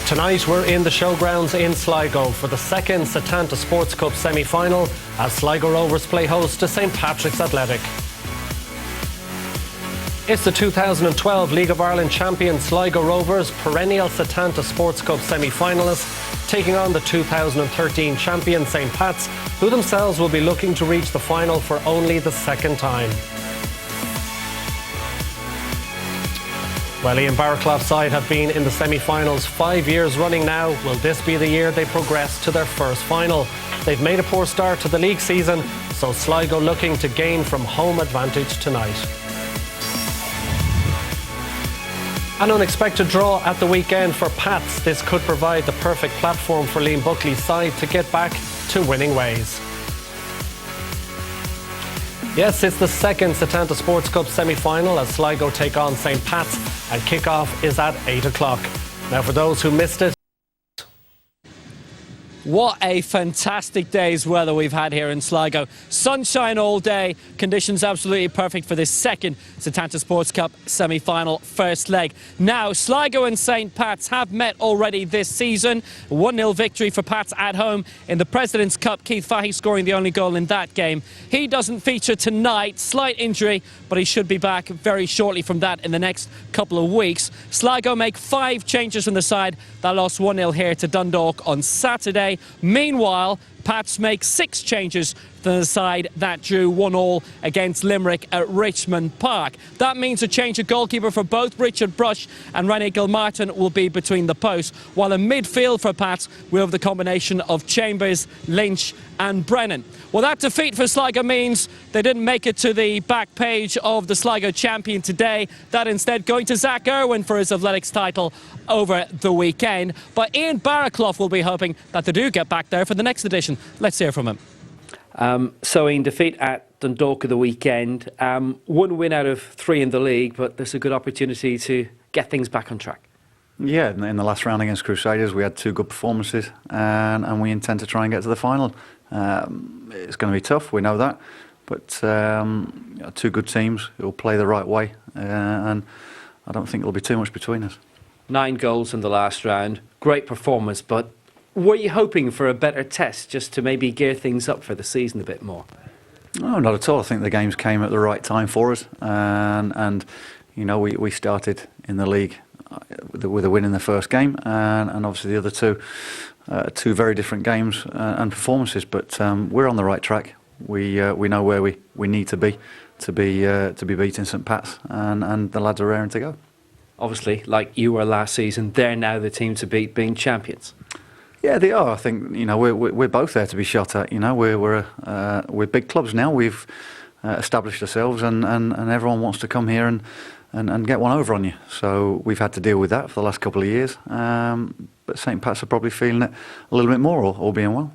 Tonight we're in the showgrounds in Sligo for the second Setanta Sports Cup semi-final as Sligo Rovers play host to St Patrick's Athletic. It's the 2012 League of Ireland champion Sligo Rovers, perennial Setanta Sports Cup semi-finalists, taking on the 2013 champion St Pat's, who themselves will be looking to reach the final for only the second time. Well, Ian Barraclough's side have been in the semi-finals 5 years running now. Will this be the year they progress to their first final? They've made a poor start to the league season, so Sligo looking to gain from home advantage tonight. An unexpected draw at the weekend for Pats. This could provide the perfect platform for Liam Buckley's side to get back to winning ways. Yes, it's the second Setanta Sports Cup semi-final as Sligo take on St Pat's, and kick-off is at 8 o'clock. Now, for those who missed it, what a fantastic day's weather we've had here in Sligo. Sunshine all day, conditions absolutely perfect for this second Setanta Sports Cup semi-final first leg. Now, Sligo and St Pat's have met already this season. 1-0 victory for Pat's at home in the President's Cup. Keith Fahey scoring the only goal in that game. He doesn't feature tonight, slight injury, but he should be back very shortly from that in the next couple of weeks. Sligo make 5 changes from the side that lost 1-0 here to Dundalk on Saturday. Meanwhile, Pats make 6 changes to the side that drew 1-1 against Limerick at Richmond Park. That means a change of goalkeeper for both Richard Brush and Rennie Gilmartin will be between the posts, while in midfield for Pats we have the combination of Chambers, Lynch and Brennan. Well, that defeat for Sligo means they didn't make it to the back page of the Sligo champion today. That instead going to Zach Irwin for his Athletics title over the weekend. But Ian Barraclough will be hoping that they do get back there for the next edition. Let's hear from him. So Ian, defeat at Dundalk of the weekend. 1 win out of 3 in the league, but there's a good opportunity to get things back on track. Yeah, in the last round against Crusaders we had 2 good performances, and we intend to try and get to the final. It's going to be tough, we know that, but 2 good teams who will play the right way, and I don't think there'll be too much between us. 9 goals in the last round, great performance, but were you hoping for a better test just to maybe gear things up for the season a bit more? No, not at all. I think the games came at the right time for us, and you know, we started in the league with a win in the first game, and obviously the other 2 very different games and performances, but we're on the right track. We know where we need to be beating St Pat's, and the lads are raring to go. Obviously, like you were last season, they're now the team to beat, being champions. Yeah, they are. I think, you know, we're both there to be shot at. You know, we're big clubs now. We've established ourselves, and everyone wants to come here and get one over on you. So we've had to deal with that for the last couple of years. But St Pat's are probably feeling it a little bit more, all being well.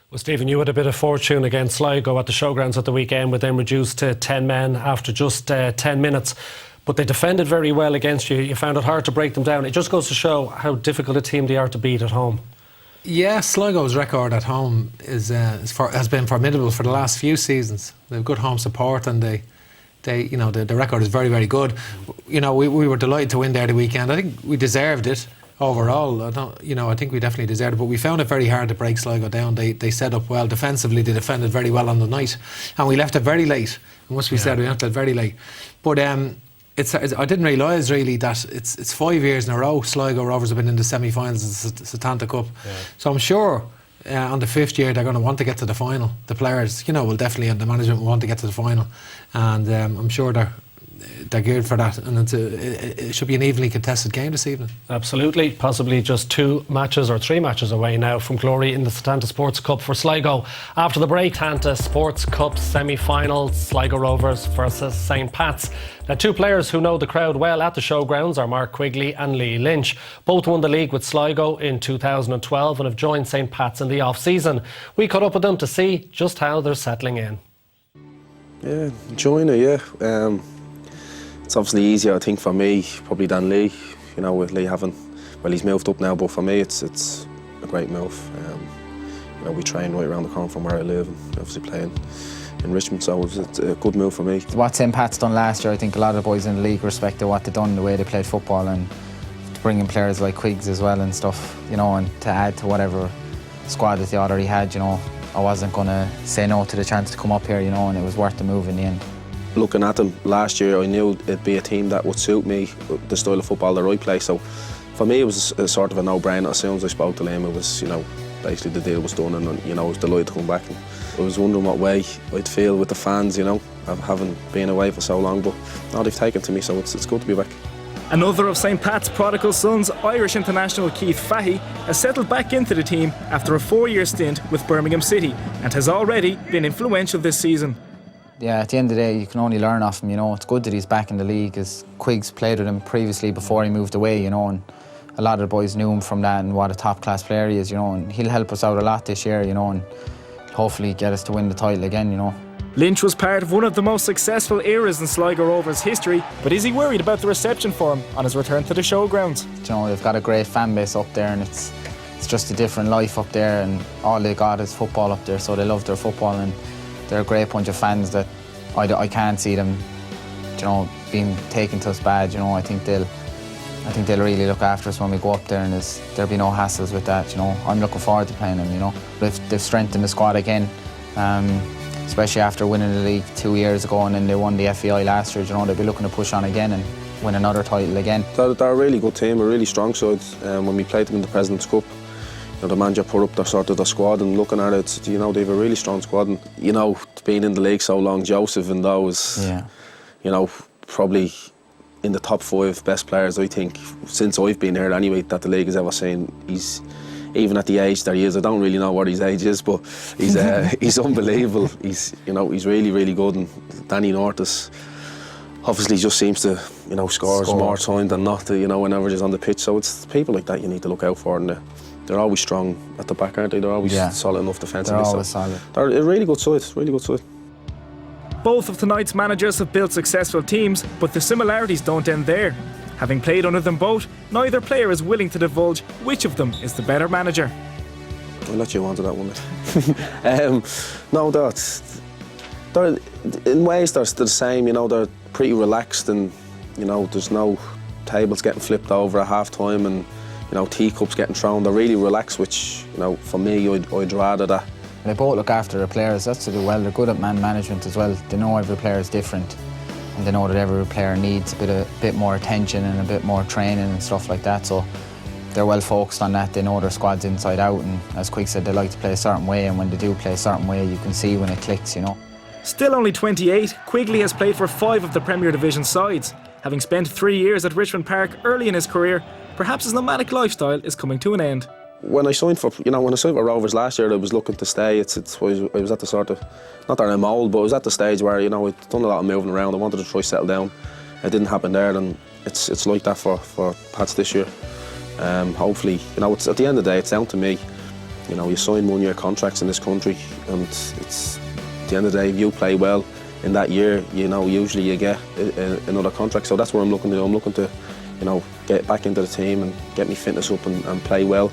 Well, Stephen, you had a bit of fortune against Sligo at the showgrounds at the weekend, with them reduced to 10 men after just 10 minutes. But they defended very well against you. You found it hard to break them down. It just goes to show how difficult a team they are to beat at home. Yeah, Sligo's record at home has been formidable for the last few seasons. They have good home support, and the record is very, very good. You know, we were delighted to win there the weekend. I think we deserved it overall. I think we definitely deserved it, but we found it very hard to break Sligo down. They set up well defensively. They defended very well on the night, and we left it very late. It must be said, we left it very late. But I didn't realise really that it's 5 years in a row Sligo Rovers have been in the semi-finals of the Setanta Cup. Yeah. So I'm sure on the 5th year they're going to want to get to the final. The players, will definitely, and the management will want to get to the final, and I'm sure they're geared for that, and it should be an evenly contested game this evening. Absolutely, possibly just 2 matches or 3 matches away now from glory in the Setanta Sports Cup for Sligo. After the break, Setanta Sports Cup semi-final, Sligo Rovers versus St Pat's. Now, 2 players who know the crowd well at the showgrounds are Mark Quigley and Lee Lynch. Both won the league with Sligo in 2012 and have joined St Pat's in the off-season. We caught up with them to see just how they're settling in. Yeah, enjoying it, yeah. It's obviously easier, I think, for me, probably than Lee. With Lee he's moved up now, but for me it's a great move. We train right around the corner from where I live, and obviously playing in Richmond, so it's a good move for me. What St Pat's done last year, I think a lot of the boys in the league respected what they've done, the way they played football, and bring in players like Quiggs as well and stuff, you know, and to add to whatever squad that they already had, you know. I wasn't going to say no to the chance to come up here, you know, and it was worth the move in the end. Looking at them last year, I knew it'd be a team that would suit me, the style of football that I play. So for me, it was a sort of a no-brainer. As soon as I spoke to Liam, it was, you know, basically the deal was done, and you know, I was delighted to come back. And I was wondering what way I'd feel with the fans, you know, I haven't been away for so long, but now they've taken to me, so it's good to be back. Another of St Pat's prodigal sons, Irish international Keith Fahey, has settled back into the team after a 4-year stint with Birmingham City and has already been influential this season. Yeah, at the end of the day, you can only learn off him, you know. It's good that he's back in the league, as Quiggs played with him previously before he moved away, you know, and a lot of the boys knew him from that and what a top-class player he is, you know, and he'll help us out a lot this year, you know, and hopefully get us to win the title again, you know. Lynch was part of one of the most successful eras in Sligo Rovers history, but is he worried about the reception for him on his return to the showgrounds? You know, they've got a great fan base up there, and it's just a different life up there, and all they got is football up there, so they love their football, and they're a great bunch of fans that I can't see them, you know, being taken to us bad. You know, I think they'll really look after us when we go up there, and there'll be no hassles with that. You know, I'm looking forward to playing them. You know, they've strengthened the squad again. Especially after winning the league 2 years ago, and then they won the FEI last year. You know, they'll be looking to push on again and win another title again. They're a really good team, a really strong side. When we played them in the President's Cup, you know, the manager put up their squad, and looking at it, you know, they have a really strong squad. And you know, being in the league so long, Joseph and those, you know, probably in the top 5 best players, I think, since I've been here anyway, that the league has ever seen. He's, even at the age that he is, I don't really know what his age is, but he's unbelievable. He's, you know, he's really, really good. And Danny North is obviously just seems to, you know, scores more time than not, you know, whenever he's on the pitch. So it's people like that you need to look out for, and they're always strong at the back, aren't they? They're always solid enough defensively. They're always solid. They're a really good side, really good side. Both of tonight's managers have built successful teams, but the similarities don't end there. Having played under them both, neither player is willing to divulge which of them is the better manager. I'll let you on to that one. No, they're in ways they're the same. You know, they're pretty relaxed, and you know, there's no tables getting flipped over at half time, and you know, teacups getting thrown. They're really relaxed, which, you know, for me, I'd rather that. They both look after their players. That's to do well. They're good at man management as well. They know every player is different, and they know that every player needs a bit more attention and a bit more training and stuff like that. So they're well focused on that. They know their squad's inside out, and as Quigg said, they like to play a certain way, and when they do play a certain way, you can see when it clicks, you know. Still only 28, Quigley has played for 5 of the Premier Division sides. Having spent 3 years at Richmond Park early in his career, perhaps his nomadic lifestyle is coming to an end. When I signed for Rovers last year, I was looking to stay. I was at the sort of, not that I'm old, but I was at the stage where, you know, I'd done a lot of moving around. I wanted to try settle down. It didn't happen there, and it's like that for Pats this year. Hopefully, you know, it's at the end of the day, it's down to me. You know, you sign 1-year contracts in this country, and it's at the end of the day, if you play well in that year, you know, usually you get another contract. So that's what I'm looking to do. I'm looking to, you know, get back into the team and get my fitness up and play well.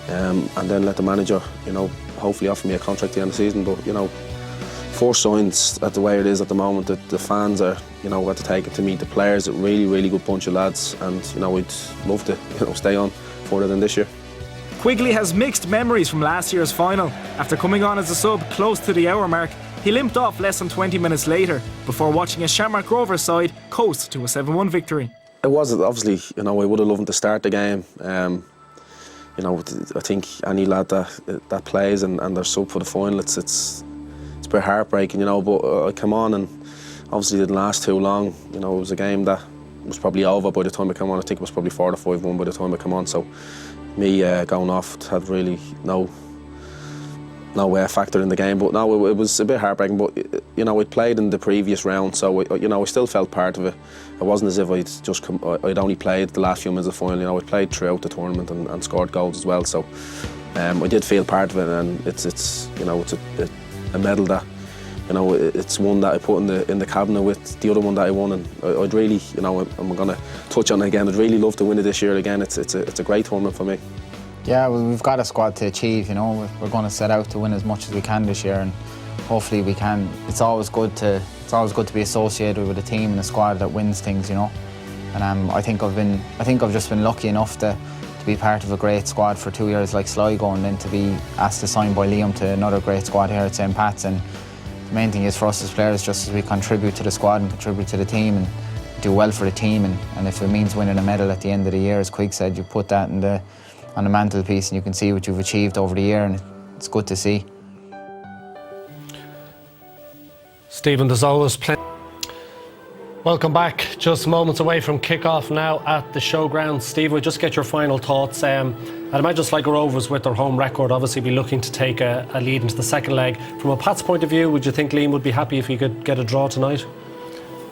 And then let the manager, you know, hopefully offer me a contract at the end of the season. But, you know, 4 signs at the way it is at the moment, that the fans are, you know, got to take it to meet the players, a really, really good bunch of lads, and, you know, we'd love to, you know, stay on further than this year. Quigley has mixed memories from last year's final. After coming on as a sub close to the hour mark, he limped off less than 20 minutes later before watching a Shamrock Rovers side coast to a 7-1 victory. It was, obviously, you know, I would have loved to start the game. You know, I think any lad that plays and they're sub for the final, it's a bit heartbreaking, you know. But I came on, and obviously it didn't last too long. You know, it was a game that was probably over by the time I came on. I think it was probably 4-5-1 by the time I came on. So me going off had really no factor in the game. But no, it was a bit heartbreaking. But you know, I'd played in the previous round, so you know, I still felt part of it. It wasn't as if I'd only played the last few minutes of the final. You know, I'd played throughout the tournament and scored goals as well. So I did feel part of it, and it's you know, it's a medal that, you know, it's one that I put in the cabinet with the other one that I won, and I'd really, you know, I'm going to touch on it again. I'd really love to win it this year again. It's a great tournament for me. Yeah, well, we've got a squad to achieve, you know. We're going to set out to win as much as we can this year, and hopefully we can. It's always good to be associated with a team and a squad that wins things, you know. And I think I've just been lucky enough to be part of a great squad for 2 years like Sligo, and then to be asked to sign by Liam to another great squad here at St. Pat's. And the main thing is for us as players, just as we contribute to the squad and contribute to the team and do well for the team, and if it means winning a medal at the end of the year, as Quigg said, you put that on the mantelpiece and you can see what you've achieved over the year, and it's good to see. Stephen, there's always plenty. Welcome back. Just moments away from kick-off now at the showground. Steve, we'll just get your final thoughts. I'd imagine Sligo Rovers, with their home record, obviously be looking to take a lead into the second leg. From a Pat's point of view, would you think Liam would be happy if he could get a draw tonight?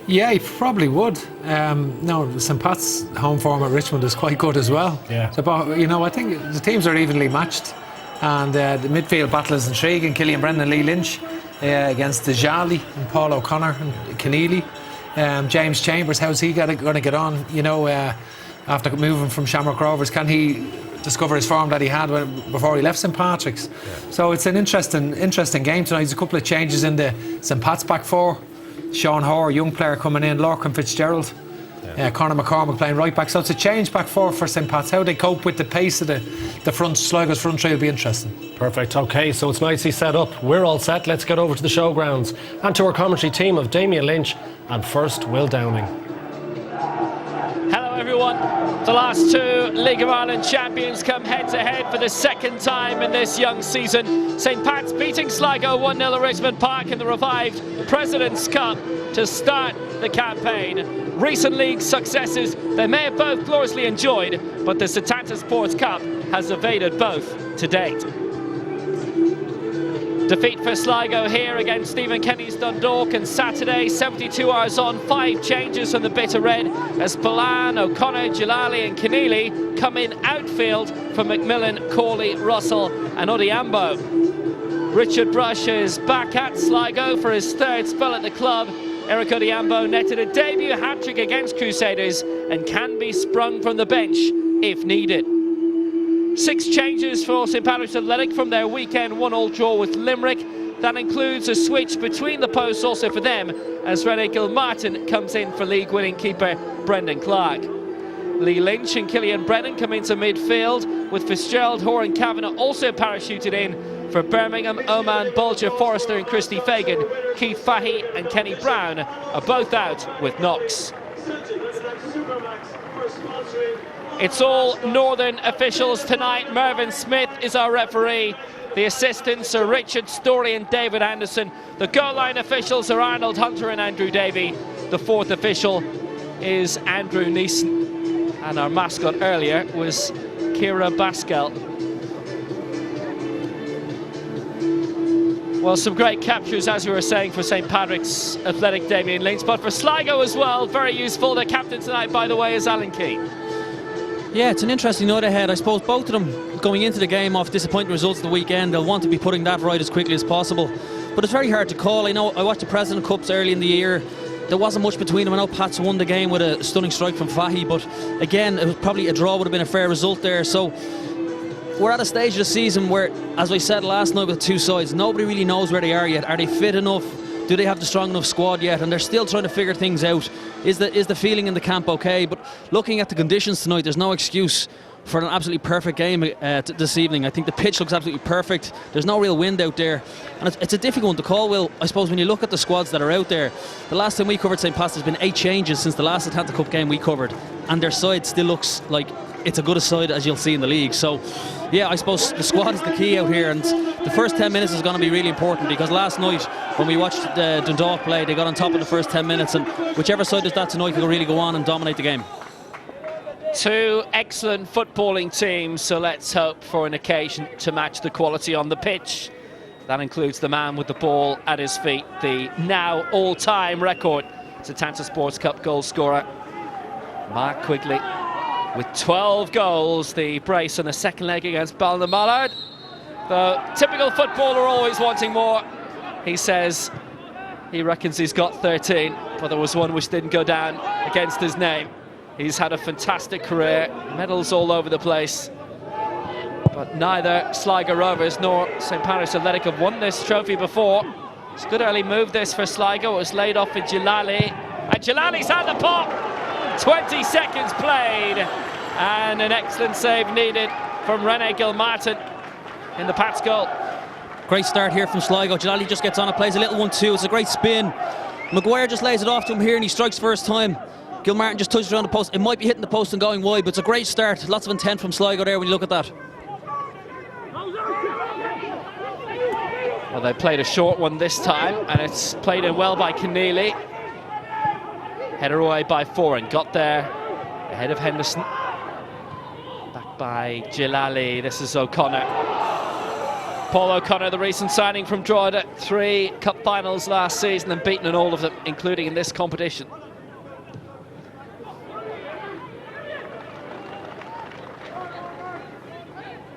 Yeah, he probably would. No, St. Pat's home form at Richmond is quite good as well. Yeah. So, I think the teams are evenly matched, and the midfield battle is intriguing. Killian Brennan and Lee Lynch against Dejali and Paul O'Connor and Keneally. James Chambers, how's he going to get on? After moving from Shamrock Rovers, can he discover his form that he had before he left St. Patrick's? Yeah. So it's an interesting game tonight. There's a couple of changes in the St. Pat's back four. Sean Hoare, young player coming in, Lorcan Fitzgerald, Conor McCormick playing right back. So it's a change back four for St. Pat's. How they cope with the pace of the front, Sligo's front three will be interesting. Perfect. Okay, so it's nicely set up. We're all set. Let's get over to the showgrounds and to our commentary team of Damien Lynch and first Will Downing. Hello everyone. The last two League of Ireland champions come head-to-head for the second time in this young season. St. Pat's beating Sligo 1-0 at Richmond Park in the revived President's Cup to start the campaign. Recent league successes they may have both gloriously enjoyed, but the Setanta Sports Cup has evaded both to date. Defeat for Sligo here against Stephen Kenny's Dundalk on Saturday. 72 hours on, 5 changes from the bitter red as Spillane, O'Connor, Jalali and Keneally come in outfield for McMillan, Corley, Russell and Odiambo. Richard Brush is back at Sligo for his third spell at the club. Eric Odiambo netted a debut hat-trick against Crusaders and can be sprung from the bench if needed. 6 changes for St. Patrick's Athletic from their weekend 1-1 draw with Limerick. That includes a switch between the posts also for them as Rene Gilmartin comes in for league-winning keeper Brendan Clark. Lee Lynch and Killian Brennan come into midfield with Fitzgerald, Hoare and Kavanagh also parachuted in for Birmingham. Oman, Bulger, Forrester and Christy Fagan. Keith Fahey and Kenny Brown are both out with knocks. It's all Northern officials tonight. Mervyn Smith is our referee. The assistants are Richard Story and David Anderson. The goal line officials are Arnold Hunter and Andrew Davey. The fourth official is Andrew Neeson. And our mascot earlier was Kira Baskel. Well, some great captures, as we were saying, for St. Patrick's Athletic, Damien Lynch. But for Sligo as well, very useful. The captain tonight, by the way, is Alan Keane. Yeah, it's an interesting night ahead. I suppose both of them going into the game off disappointing results of the weekend, they'll want to be putting that right as quickly as possible. But it's very hard to call. I know I watched the President Cups early in the year. There wasn't much between them. I know Pats won the game with a stunning strike from Fahey, but again, it was probably a draw would have been a fair result there. So we're at a stage of the season where, as I said last night with two sides, nobody really knows where they are yet. Are they fit enough? Do they have the strong enough squad yet? And they're still trying to figure things out. Is the feeling in the camp okay? But looking at the conditions tonight, there's no excuse for an absolutely perfect game this evening. I think the pitch looks absolutely perfect. There's no real wind out there. And it's a difficult one to call, Will. I suppose when you look at the squads that are out there, the last time we covered St. Pat's, there's been 8 changes since the last Setanta Cup game we covered. And their side still looks like it's as good a side as you'll see in the league. So, yeah, I suppose the squad is the key out here. And the first 10 minutes is going to be really important, because last night when we watched Dundalk play, they got on top in the first 10 minutes. And whichever side does that tonight will really go on and dominate the game. 2 excellent footballing teams, so let's hope for an occasion to match the quality on the pitch. That includes the man with the ball at his feet, the now all-time record Setanta Sports Cup goal scorer, Mark Quigley, with 12 goals. The brace on the second leg against Ballinamallard. The typical footballer always wanting more. He says he reckons he's got 13, but there was one which didn't go down against his name. He's had a fantastic career, medals all over the place. But neither Sligo Rovers nor St. Patrick's Athletic have won this trophy before. It's a good early move this for Sligo. It was laid off for Jalali. And Jalali's had the pop. 20 seconds played, and an excellent save needed from Rene Gilmartin in the Pats goal. Great start here from Sligo. Jalali just gets on and plays a little 1-2. It's a great spin. Maguire just lays it off to him here and he strikes first time. Gilmartin just touches around the post. It might be hitting the post and going wide, but it's a great start. Lots of intent from Sligo there when you look at that. Well, they played a short one this time, and it's played in well by Keneally. Header away by Foran. Got there ahead of Henderson. Back by Jalali. This is O'Connor. Paul O'Connor, the recent signing from Drogheda. 3 cup finals last season and beaten in all of them, including in this competition.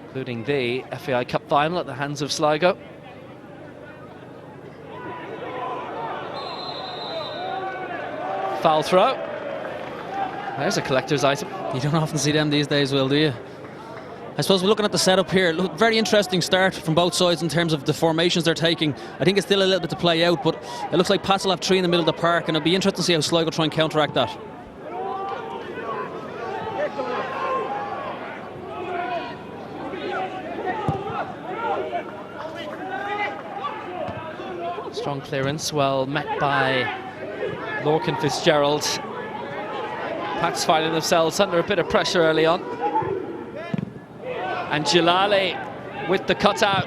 Including the FAI Cup final at the hands of Sligo. Foul throw. There's a collector's item. You don't often see them these days, Will, do you? I suppose we're looking at the setup here. Look, very interesting start from both sides in terms of the formations they're taking. I think it's still a little bit to play out, but it looks like Pats will have 3 in the middle of the park, and it'll be interesting to see how Sligo try and counteract that. Strong clearance, well met by Lorcan Fitzgerald. Pats finding themselves under a bit of pressure early on. And Jalali with the cutout.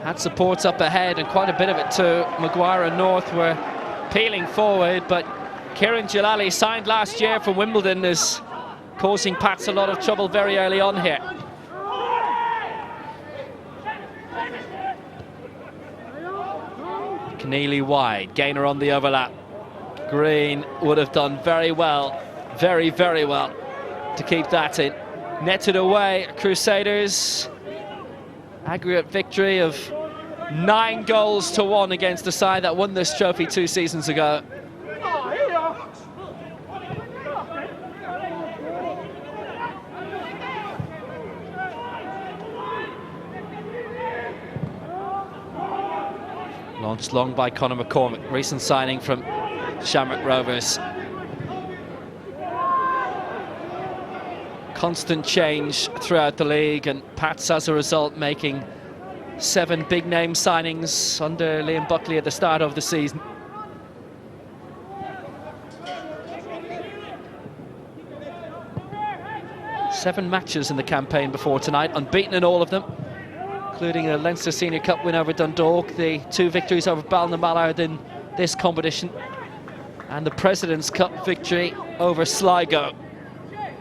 Had supports up ahead, and quite a bit of it too. Maguire and North were peeling forward, but Kieran Jalali, signed last year from Wimbledon, is causing Pats a lot of trouble very early on here. Keneally wide, Gaynor on the overlap. Green would have done very well, very, very well to keep that in. Netted away, Crusaders. Aggregate victory of 9-1 against the side that won this trophy 2 seasons ago. Launched long by Conor McCormick, recent signing from Shamrock Rovers. Constant change throughout the league, and Pats as a result making 7 big name signings under Liam Buckley at the start of the season. Seven matches in the campaign before tonight, unbeaten in all of them, including a Leinster Senior Cup win over Dundalk, the 2 victories over Ballymallard in this competition, and the President's Cup victory over Sligo,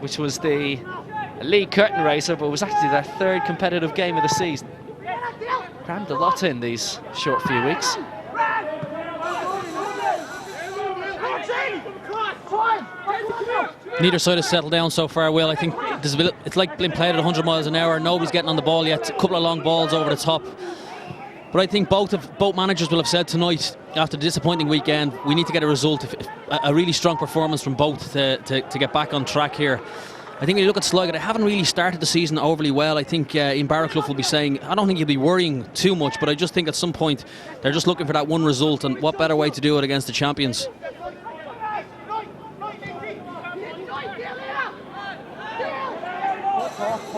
which was the league curtain raiser, but was actually their 3rd competitive game of the season. Crammed a lot in these short few weeks. Neither side has settled down so far, Will. I think it's like being played at 100 miles an hour. Nobody's getting on the ball yet. A couple of long balls over the top. But I think both managers will have said tonight, after the disappointing weekend, we need to get a result, a really strong performance from both to get back on track here. I think when you look at Sligo, they haven't really started the season overly well. I think Ian Barraclough will be saying, I don't think he'll be worrying too much, but I just think at some point they're just looking for that one result, and what better way to do it against the champions.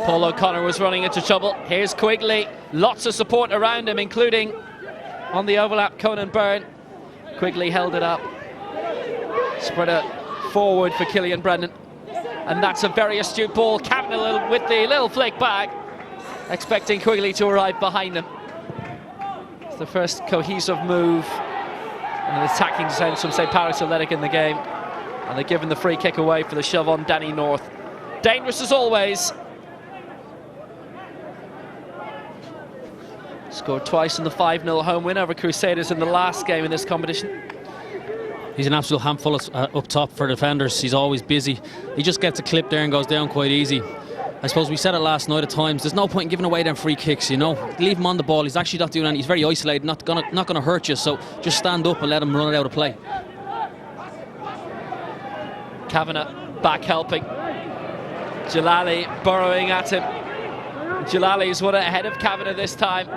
Paul O'Connor was running into trouble. Here's Quigley. Lots of support around him, including on the overlap Conan Byrne. Quigley held it up. Spread it forward for Killian Brennan. And that's a very astute ball. Kavanagh with the little flick back, expecting Quigley to arrive behind him. It's the first cohesive move and an attacking sense from St. Patrick's Athletic in the game. And they're giving the free kick away for the shove on Danny North. Dangerous as always. Scored twice in the 5-0 home win over Crusaders in the last game in this competition. He's an absolute handful up top for defenders. He's always busy. He just gets a clip there and goes down quite easy. I suppose we said it last night at times, there's no point in giving away them free kicks, you know. Leave him on the ball. He's actually not doing anything. He's very isolated, not gonna hurt you, so just stand up and let him run it out of play. Kavanagh back helping. Jalali burrowing at him. Jalali's one ahead of Kavanagh this time.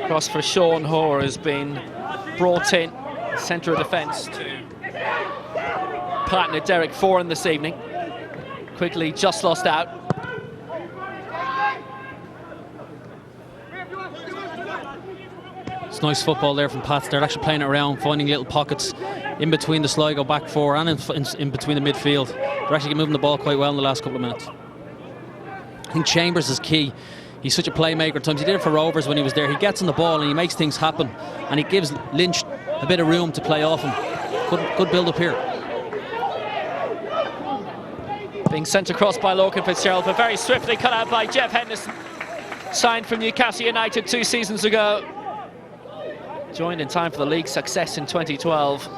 Cross for Sean Hoare has been brought in, centre of defence, to partner Derek Foran this evening. Quigley just lost out. It's nice football there from Pats. They're actually playing it around, finding little pockets in between the Sligo back four and in between the midfield. They're actually moving the ball quite well in the last couple of minutes. I think Chambers is key. He's such a playmaker at times. He did it for Rovers when he was there. He gets on the ball and he makes things happen, and he gives Lynch a bit of room to play off him. Good build up here. Being sent across by Lorcan Fitzgerald, but very swiftly cut out by Jeff Henderson. Signed from Newcastle United 2 seasons ago. Joined in time for the league success in 2012.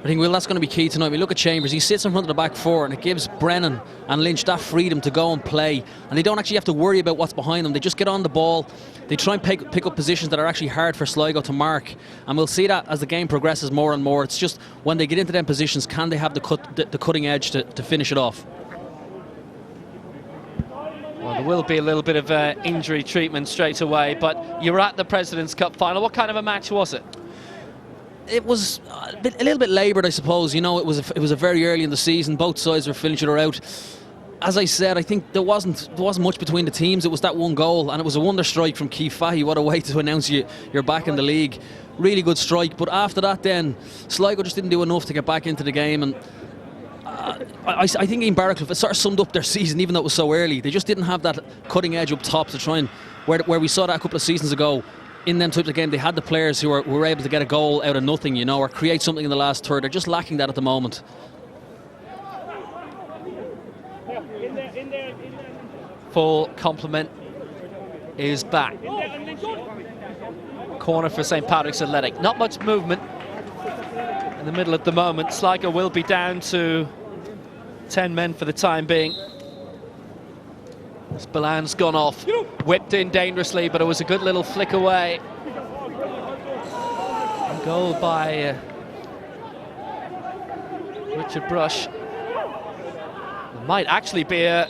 I think, Will, that's going to be key tonight. We look at Chambers, he sits in front of the back four, and it gives Brennan and Lynch that freedom to go and play, and they don't actually have to worry about what's behind them. They just get on the ball, they try and pick up positions that are actually hard for Sligo to mark, and we'll see that as the game progresses more and more. It's just when they get into them positions, can they have the cutting edge to finish it off? Well, there will be a little bit of injury treatment straight away, but you're at the President's Cup final. What kind of a match was it? It was a little bit laboured, I suppose. You know, it was a very early in the season. Both sides were filling each other out. As I said, I think there wasn't much between the teams. It was that one goal, and it was a wonder strike from Keith Fahey. What a way to announce you're back in the league. Really good strike. But after that, then Sligo just didn't do enough to get back into the game. And I think in Barraclough, it sort of summed up their season, even though it was so early. They just didn't have that cutting edge up top to try and where we saw that a couple of seasons ago. In them types of game, they had the players who were able to get a goal out of nothing, you know, or create something in the last third. They're just lacking that at the moment. Full complement is back. Corner for St Patrick's Athletic. Not much movement in the middle at the moment. Sligo will be down to 10 men for the time being. Spillan's gone off, whipped in dangerously, but it was a good little flick away. A goal by Richard Brush. It might actually be a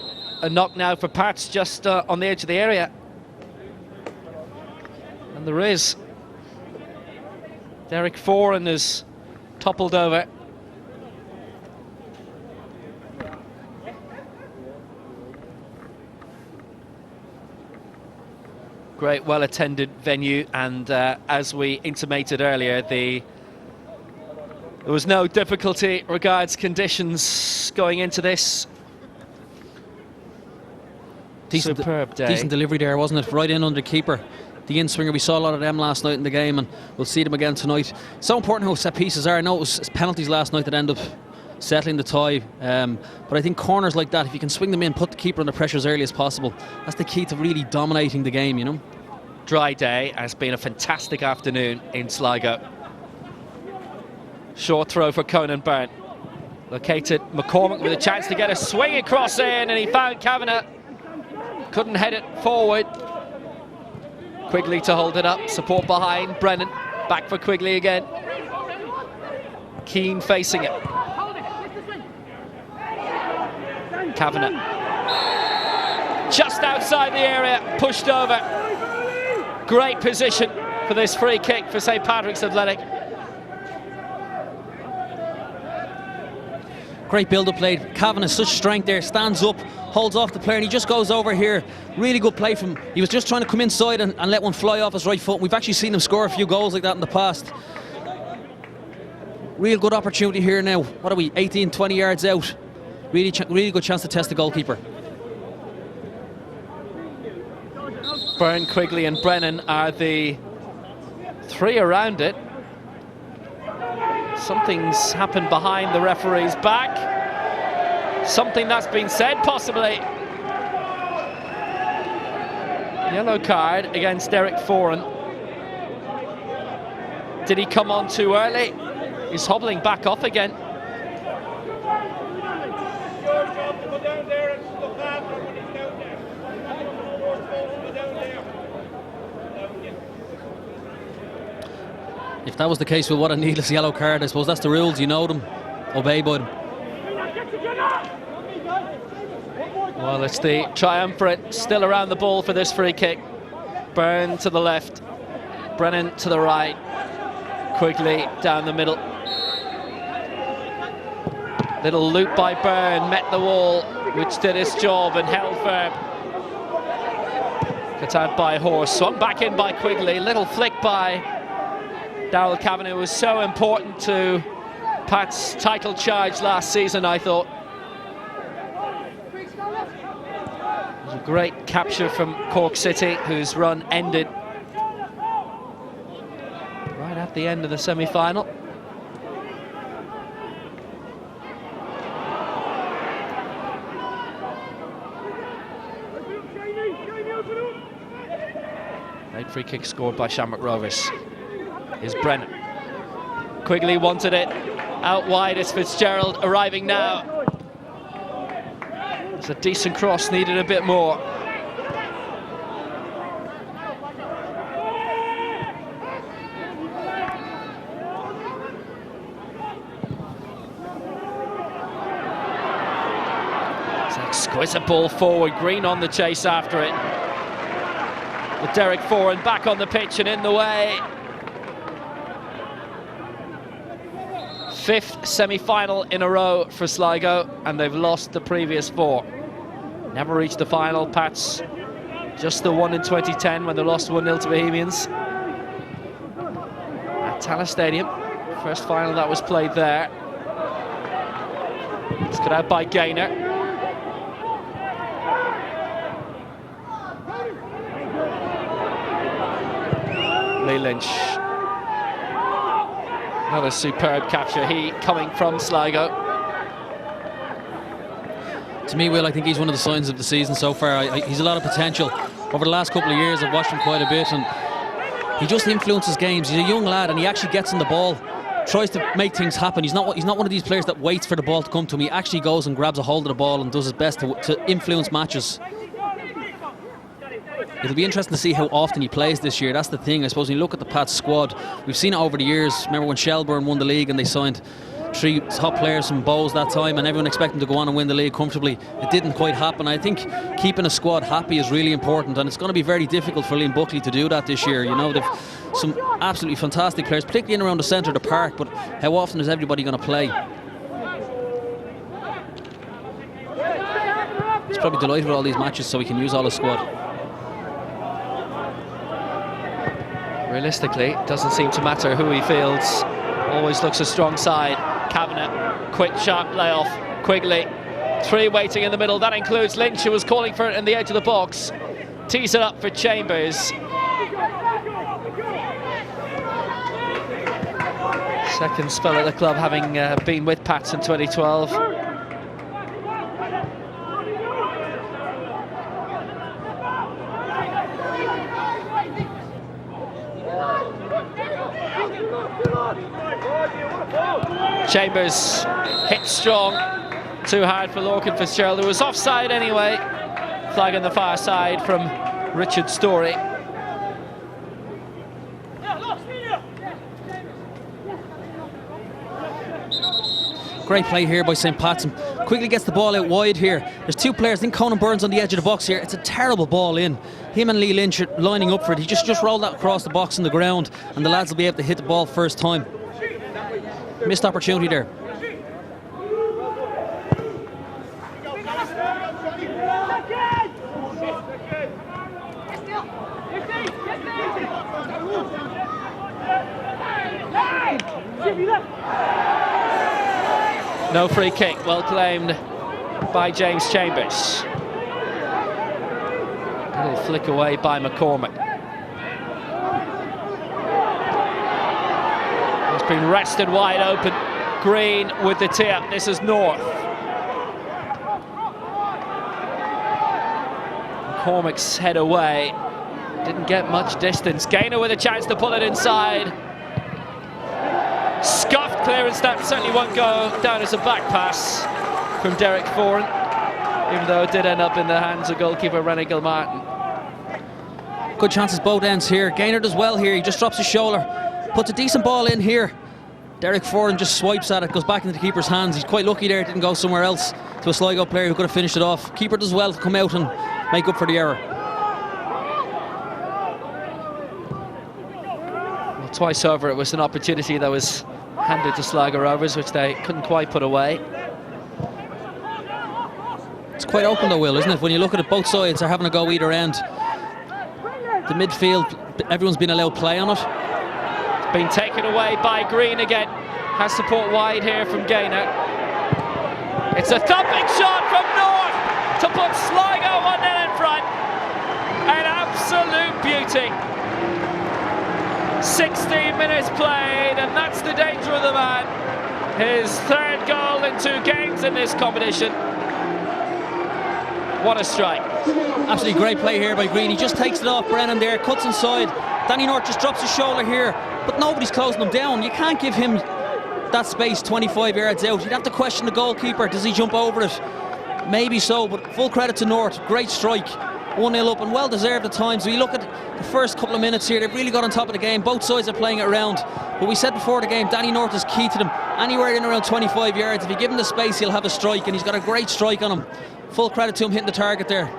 knock now for Pats just on the edge of the area. And there is. Derek Foran is toppled over. Great, well-attended venue, and as we intimated earlier, there was no difficulty regards conditions going into this. Superb day. Decent delivery there, wasn't it? Right in under keeper. The in-swinger, we saw a lot of them last night in the game, and we'll see them again tonight. So important how set pieces are. I know it was penalties last night that end up settling the tie, but I think corners like that, if you can swing them in, put the keeper under pressure as early as possible, that's the key to really dominating the game, you know. Dry day, has been a fantastic afternoon in Sligo. Short throw for Conan Byrne. Located McCormick with a chance to get a swing across in, and he found Kavanagh. Couldn't head it forward. Quigley to hold it up, support behind. Brennan back for Quigley again. Keane facing it. Kavanagh just outside the area, pushed over. Great position for this free kick for St Patrick's Athletic. Great build-up play. Kavanagh, such strength there, stands up, holds off the player, and he just goes over here. Really good play from him. He was just trying to come inside and let one fly off his right foot. We've actually seen him score a few goals like that in the past. Real good opportunity here now. What are we, 18, 20 yards out? Really good chance to test the goalkeeper. Byrne, Quigley and Brennan are the three around it. Something's happened behind the referee's back. Something that's been said, possibly. Yellow card against Derek Foran. Did he come on too early? He's hobbling back off again. If that was the case, well, what a needless yellow card. I suppose that's the rules, you know them. obey by them. Well, it's the triumvirate still around the ball for this free kick. Byrne to the left, Brennan to the right, Quigley down the middle. Little loop by Byrne, met the wall, which did its job and held firm. Cut out by Horse, swung back in by Quigley. Little flick by Darrell Kavanagh was so important to Pat's title charge last season, I thought. It was a great capture from Cork City, whose run ended right at the end of the semi-final. Late free kick scored by Shamrock Rovers. Here's Brennan. Quigley wanted it. Out wide is Fitzgerald, arriving now. It's a decent cross, needed a bit more. It's an exquisite ball forward. Green on the chase after it. With Derek Foran back on the pitch and in the way. Fifth semi-final in a row for Sligo, and they've lost the previous 4. Never reached the final. Pats just the one in 2010 when they lost 1-0 to Bohemians at Tallaght Stadium. First final that was played there. It's cut out by Gaynor. Lee Lynch. Another superb capture, he coming from Sligo. To me, Will, I think he's one of the signs of the season so far. He's a lot of potential. Over the last couple of years, I've watched him quite a bit, and he just influences games. He's a young lad, and he actually gets on the ball, tries to make things happen. He's not one of these players that waits for the ball to come to him. He actually goes and grabs a hold of the ball and does his best to influence matches. It'll be interesting to see how often he plays this year. That's the thing. I suppose when you look at the Pats squad, we've seen it over the years. Remember when Shelbourne won the league and they signed 3 top players from Bows that time, and everyone expected them to go on and win the league comfortably. It didn't quite happen. I think keeping a squad happy is really important, and it's going to be very difficult for Liam Buckley to do that this year. You know, they've some absolutely fantastic players, particularly in around the centre of the park, but how often is everybody going to play? He's probably delighted with all these matches so he can use all his squad. Realistically, it doesn't seem to matter who he fields. Always looks a strong side. Kavanagh, quick, sharp layoff. Quigley, 3 waiting in the middle. That includes Lynch, who was calling for it in the edge of the box. Tees it up for Chambers. Second spell at the club, having been with Pats in 2012. Chambers hit strong, too hard for Lorcan Fitzgerald, who was offside anyway. Flag on the far side from Richard Story. Great play here by St. Pat's. Quigley gets the ball out wide here. There's 2 players. I think Conan Burns on the edge of the box here. It's a terrible ball in. Him and Lee Lynch are lining up for it. He just rolled that across the box on the ground, and the lads will be able to hit the ball first time. Missed opportunity there. No free kick, well claimed by James Chambers. A little flick away by McCormick. It's been wrested wide open. Green with the tee up. This is North. McCormick's head away. Didn't get much distance. Gaynor with a chance to pull it inside. Scuffed clearance, that certainly won't go down as a back pass from Derek Foran, even though it did end up in the hands of goalkeeper Rennie Gilmartin. Good chances both ends here. Gaynor does well here. He just drops his shoulder, puts a decent ball in here. Derek Foran just swipes at it, goes back into the keeper's hands. He's quite lucky there, it didn't go somewhere else to a Sligo player who could have finished it off. Keeper does well to come out and make up for the error. Well, twice over it was an opportunity that was handed to Sligo Rovers, which they couldn't quite put away. It's quite open though, Will, isn't it? When you look at it, both sides are having a go either end. The midfield, everyone's been allowed play on it. Being taken away by Green again. Has support wide here from Gaynor. It's a thumping shot from North to put Sligo 1-0 in front. An absolute beauty. 16 minutes played, and that's the danger of the man. His third goal in 2 games in this competition. What a strike. Absolutely great play here by Green. He just takes it off Brennan there, cuts inside. Danny North just drops his shoulder here, but nobody's closing him down. You can't give him that space 25 yards out. You'd have to question the goalkeeper. Does he jump over it? Maybe so, but full credit to North. Great strike. 1-0 up and well deserved at times. We look at the first couple of minutes here, they've really got on top of the game. Both sides are playing it around. But we said before the game, Danny North is key to them. Anywhere in around 25 yards, if you give him the space, he'll have a strike, and he's got a great strike on him. Full credit to him hitting the target there.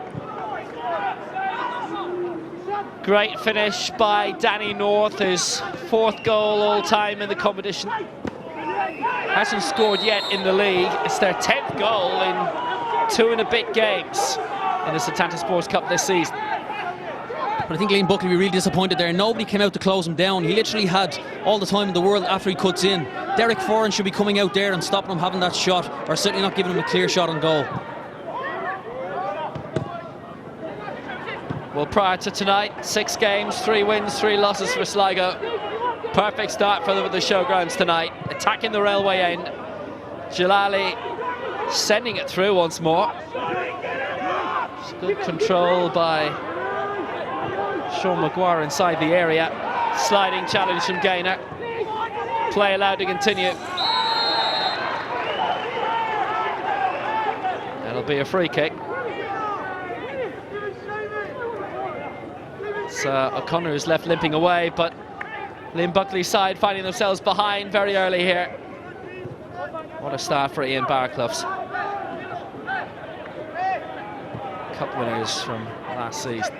Great finish by Danny North, his 4th goal all time in the competition. Hasn't scored yet in the league. It's their 10th goal in 2 and a bit games in the Setanta Sports Cup this season. But I think Liam Buckley will be really disappointed there. Nobody came out to close him down. He literally had all the time in the world after he cuts in. Derek Foran should be coming out there and stopping him having that shot, or certainly not giving him a clear shot on goal. Well, prior to tonight, 6 games, 3 wins, 3 losses for Sligo. Perfect start for the showgrounds tonight. Attacking the railway end. Jalali sending it through once more. It's good control by Sean Maguire inside the area. Sliding challenge from Gaynor. Play allowed to continue. It'll be a free kick. O'Connor is left limping away, but Liam Buckley's side finding themselves behind very early here. What a start for Ian Barclough's. Cup winners from last season.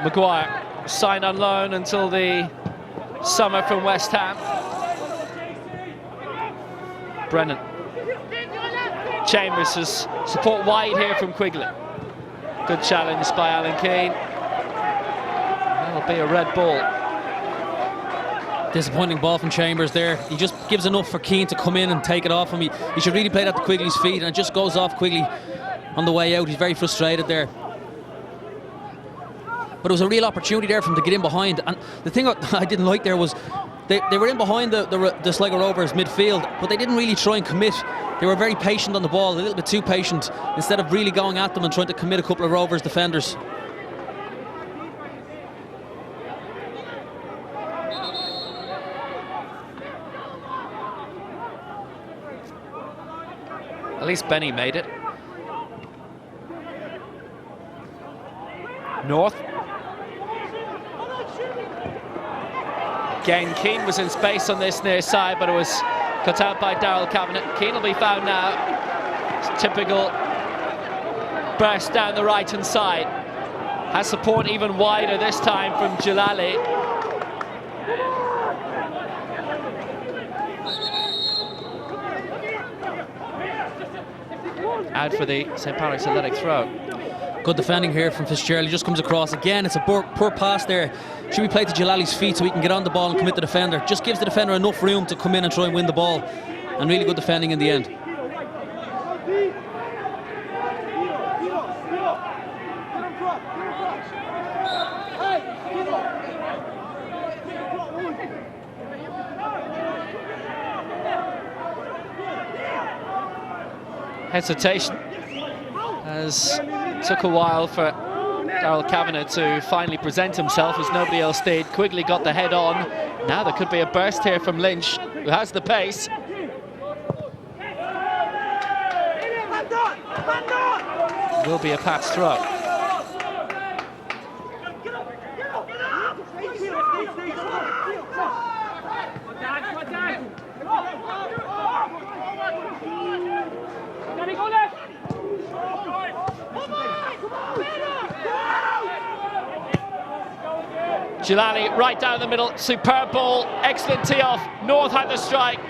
Maguire signed on loan until the summer from West Ham. Brennan. Chambers has support wide here from Quigley. Good challenge by Alan Keane. That'll be a red ball. Disappointing ball from Chambers there. He just gives enough for Keane to come in and take it off him. He should really play that to Quigley's feet, and it just goes off Quigley on the way out. He's very frustrated there. But it was a real opportunity there for him to get in behind. And the thing I didn't like there was they were in behind the Sligo Rovers midfield, but they didn't really try and commit. They were very patient on the ball, a little bit too patient, instead of really going at them and trying to commit a couple of Rovers defenders. At least Benny made it. North. Again, Keane was in space on this near side, but it was cut out by Darryl Cabinet. Keane will be found now. It's typical burst down the right-hand side. Has support even wider this time from Jalali. Out for the St. Patrick's Athletic throw. Good defending here from Fitzgerald. He just comes across again. It's a poor pass there. Should be played to Jalali's feet so he can get on the ball and commit the defender. Just gives the defender enough room to come in and try and win the ball. And really good defending in the end. Hesitation as took a while for Darryl Kavanagh to finally present himself as nobody else did. Quigley got the head on. Now there could be a burst here from Lynch, who has the pace. Will be a Pat's throw. Gilani right down the middle, superb ball, excellent tee off. North had the strike.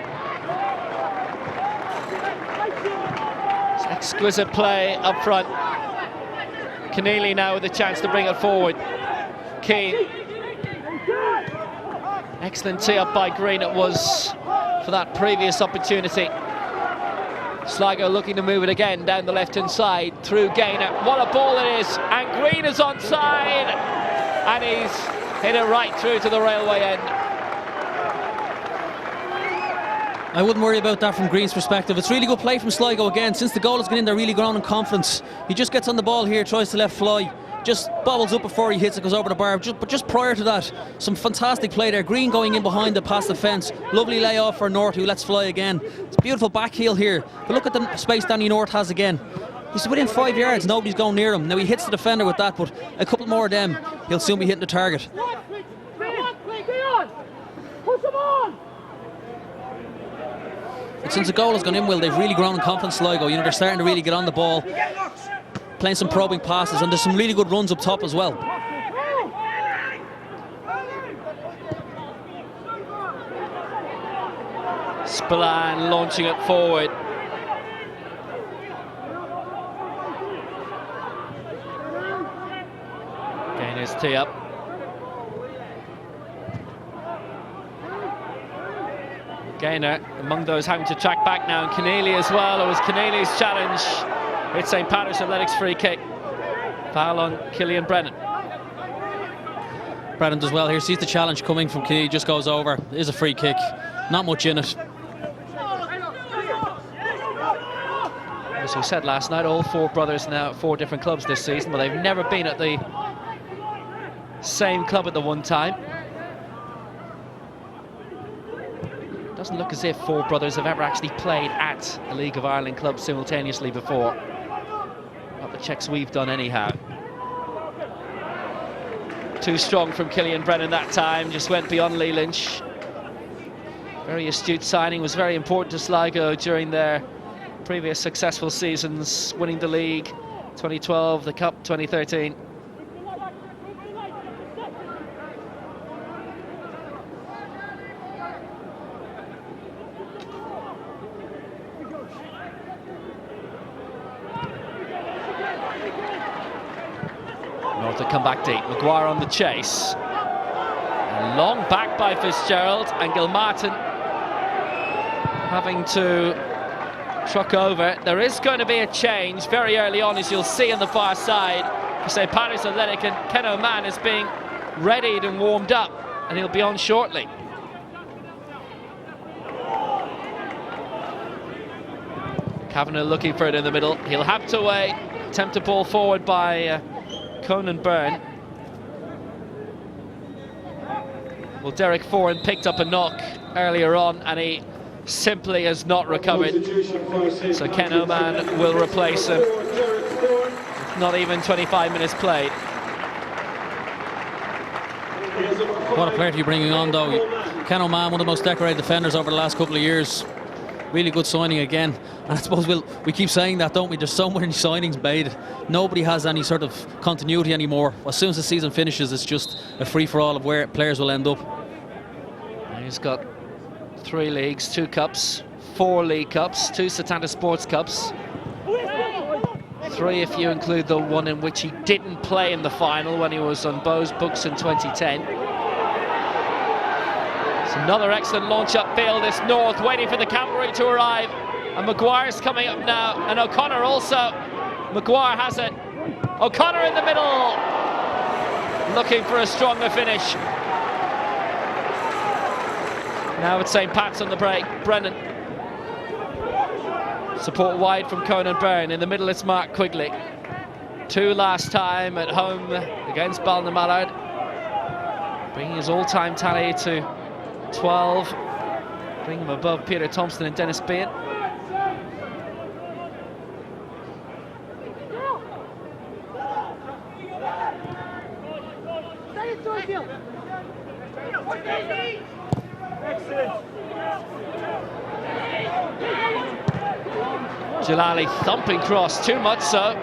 It's exquisite play up front. Keneally now with a chance to bring it forward. Keane. Excellent tee up by Green it was for that previous opportunity. Sligo looking to move it again down the left hand side through Gaynor. What a ball it is, and Green is onside, and he's hit it right through to the railway end. I wouldn't worry about that from Green's perspective. It's really good play from Sligo again. Since the goal has gone in, they're really grown in confidence. He just gets on the ball here, tries to let fly, just bobbles up before he hits it, goes over the bar. But just prior to that, some fantastic play there. Green going in behind it past the fence. Lovely layoff for North, who lets fly again. It's a beautiful back heel here. But look at the space Danny North has again. He's within 5 yards, nobody's going near him. Now he hits the defender with that, but a couple more of them, he'll soon be hitting the target. But since the goal has gone in, Will, they've really grown in confidence, Sligo. You know, they're starting to really get on the ball, playing some probing passes, and there's some really good runs up top as well. Spillane launching it forward. Gainer's tee up. Gaynor among those having to track back now, and Keneally as well. It was Keneally's challenge. It's St. Patrick's Athletics free kick. Foul on Killian Brennan. Brennan does well here, sees the challenge coming from Keneally, just goes over. It is a free kick, not much in it. As we said last night, all four brothers now at 4 different clubs this season, but they've never been at the same club at the one time. Doesn't look as if 4 brothers have ever actually played at a League of Ireland club simultaneously before. Not the checks we've done anyhow. Too strong from Killian Brennan that time, just went beyond Lee Lynch. Very astute signing, was very important to Sligo during their previous successful seasons, winning the league 2012, the Cup 2013. North to come back deep. Maguire on the chase. A long back by Fitzgerald, and Gilmartin having to truck over. There is going to be a change very early on, as you'll see on the far side. For St. Patrick's Athletic, and Ken O'Man is being readied and warmed up, and he'll be on shortly. Kavanagh looking for it in the middle. He'll have to wait. Attempt a ball forward by Conan Byrne. Well, Derek Foran picked up a knock earlier on, and he simply has not recovered. So Ken O'Man will replace him. Not even 25 minutes played. What a player to be bringing on, though. Ken O'Man, one of the most decorated defenders over the last couple of years. Really good signing again. And I suppose we keep saying that, don't we? There's so many signings made. Nobody has any sort of continuity anymore. As soon as the season finishes, it's just a free-for-all of where players will end up. He's got 3 leagues, 2 cups, 4 League Cups, 2 Setanta Sports Cups. 3 if you include the one in which he didn't play in the final when he was on Bo's books in 2010. It's another excellent launch upfield. This North waiting for the cavalry to arrive. And Maguire's coming up now, and O'Connor also. Maguire has it. O'Connor in the middle. Looking for a stronger finish. Now it's St. Pat's on the break. Brennan. Support wide from Conan Byrne. In the middle it's Mark Quigley. 2 last time at home against Balnamallard, bringing his all-time tally to 12, bringing him above Peter Thompson and Dennis Bean. Jalali thumping cross, too much so.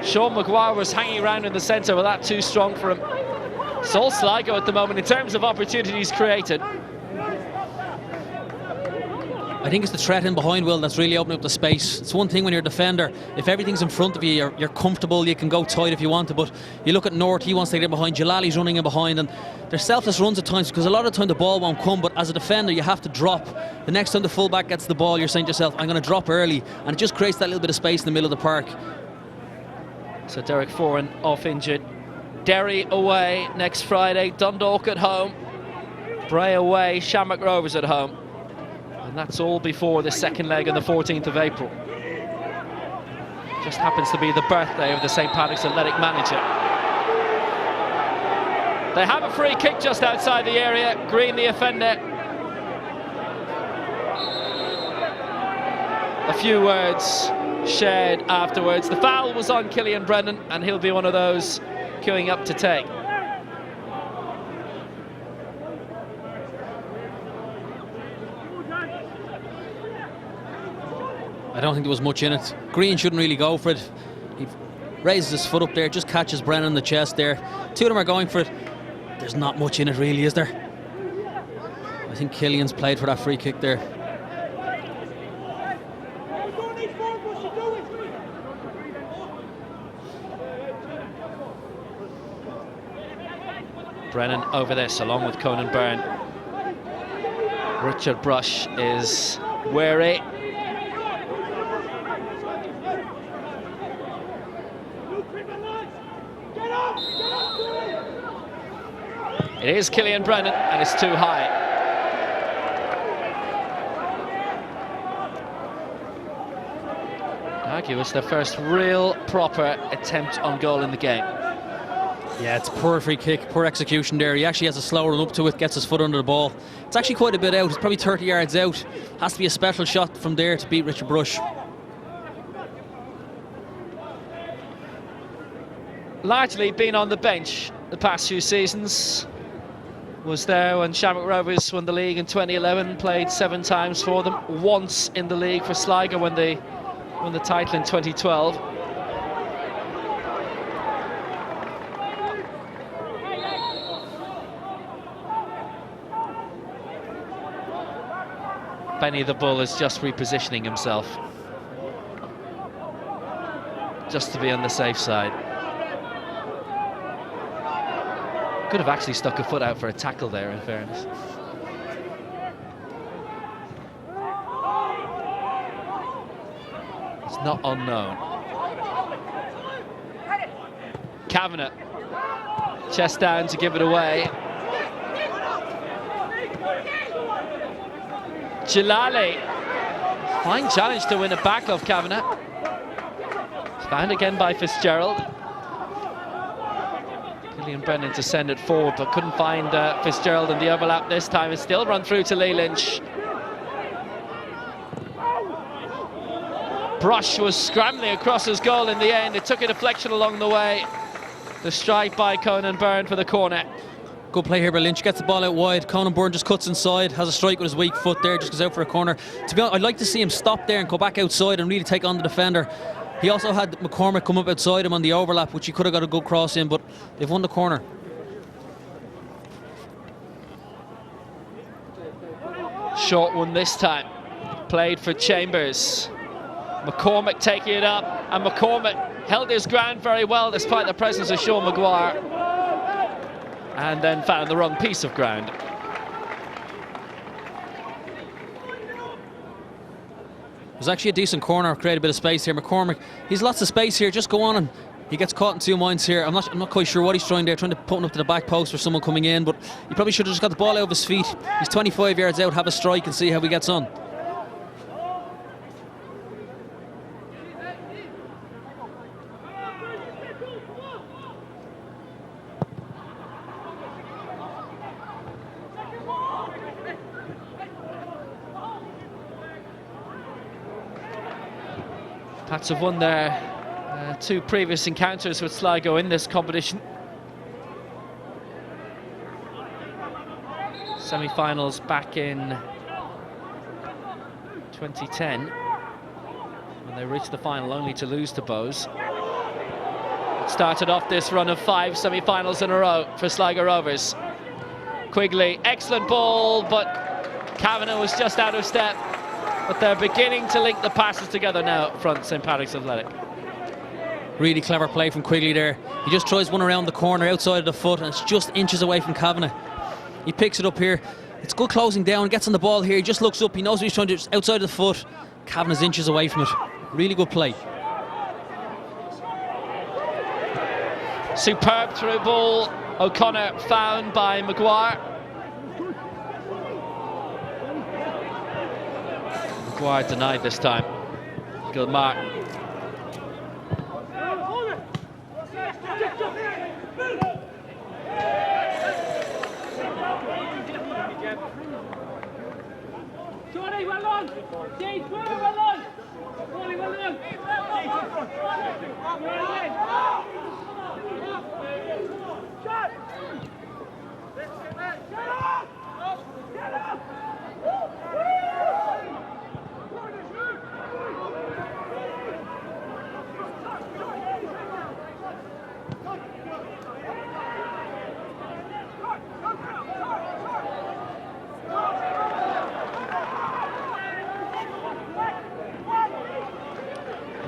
Sean Maguire was hanging around in the centre, but that too strong for him. It's all Sligo at the moment in terms of opportunities created. I think it's the threat in behind, Will, that's really opening up the space. It's one thing when you're a defender, if everything's in front of you, you're comfortable, you can go tight if you want to, but you look at North, he wants to get in behind, Jalali's running in behind, and they're selfless runs at times because a lot of the time the ball won't come, but as a defender you have to drop. The next time the fullback gets the ball, you're saying to yourself, I'm going to drop early, and it just creates that little bit of space in the middle of the park. So Derek Foran off injured. Derry away next Friday, Dundalk at home, Bray away, Shamrock Rovers at home. And that's all before the second leg on the 14th of April. Just happens to be the birthday of the St. Patrick's Athletic manager. They have a free kick just outside the area. Green, the offender. A few words shared afterwards. The foul was on Killian Brennan, and he'll be one of those queuing up to take. I don't think there was much in it. Green shouldn't really go for it. He raises his foot up there, just catches Brennan in the chest there. Two of them are going for it. There's not much in it really, is there? I think Killian's played for that free kick there. Brennan over this along with Conan Byrne. Richard Brush is wary. It is Killian Brennan, and it's too high. Argue it's their first real proper attempt on goal in the game. Yeah, it's poor free kick, poor execution there. He actually has a slow run up to it, gets his foot under the ball. It's actually quite a bit out. It's probably 30 yards out. Has to be a special shot from there to beat Richard Brush. Largely been on the bench the past few seasons. Was there when Shamrock Rovers won the league in 2011, played 7 times for them, once in the league for Sligo when they won the title in 2012. Benny the Bull is just repositioning himself, just to be on the safe side. Could have actually stuck a foot out for a tackle there, in fairness. It's not unknown. Kavanagh, chest down to give it away. Jalali, fine challenge to win it back off Kavanagh. Found again by Fitzgerald. Killian Brennan to send it forward, but couldn't find Fitzgerald in the overlap this time. It's still run through to Lee Lynch. Brush was scrambling across his goal in the end. It took a deflection along the way. The strike by Conan Byrne for the corner. Good play here by Lynch, gets the ball out wide. Conan Byrne just cuts inside, has a strike with his weak foot there, just goes out for a corner. To be honest, I'd like to see him stop there and go back outside and really take on the defender. He also had McCormick come up outside him on the overlap, which he could have got a good cross in, but they've won the corner. Short one this time. Played for Chambers. McCormick taking it up, and McCormick held his ground very well despite the presence of Sean Maguire, and then found the wrong piece of ground. It was actually a decent corner, create a bit of space here. McCormick, he's lots of space here, just go on, and he gets caught in 2 minds here. I'm not quite sure what he's trying there, trying to put him up to the back post for someone coming in, but he probably should have just got the ball out of his feet. He's 25 yards out, have a strike and see how he gets on. Pats have won their 2 previous encounters with Sligo in this competition. Semi-finals back in 2010 when they reached the final only to lose to Bows. Started off this run of 5 semi-finals in a row for Sligo Rovers. Quigley, excellent ball, but Kavanagh was just out of step. But they're beginning to link the passes together now up front, St Patrick's Athletic. Really clever play from Quigley there. He just tries one around the corner outside of the foot, and it's just inches away from Kavanagh. He picks it up here. It's good closing down, gets on the ball here. He just looks up, he knows what he's trying to do. It's outside of the foot. Kavanagh's inches away from it. Really good play. Superb through ball. O'Connor found by Maguire. Maguire denied this time. Gilmartin.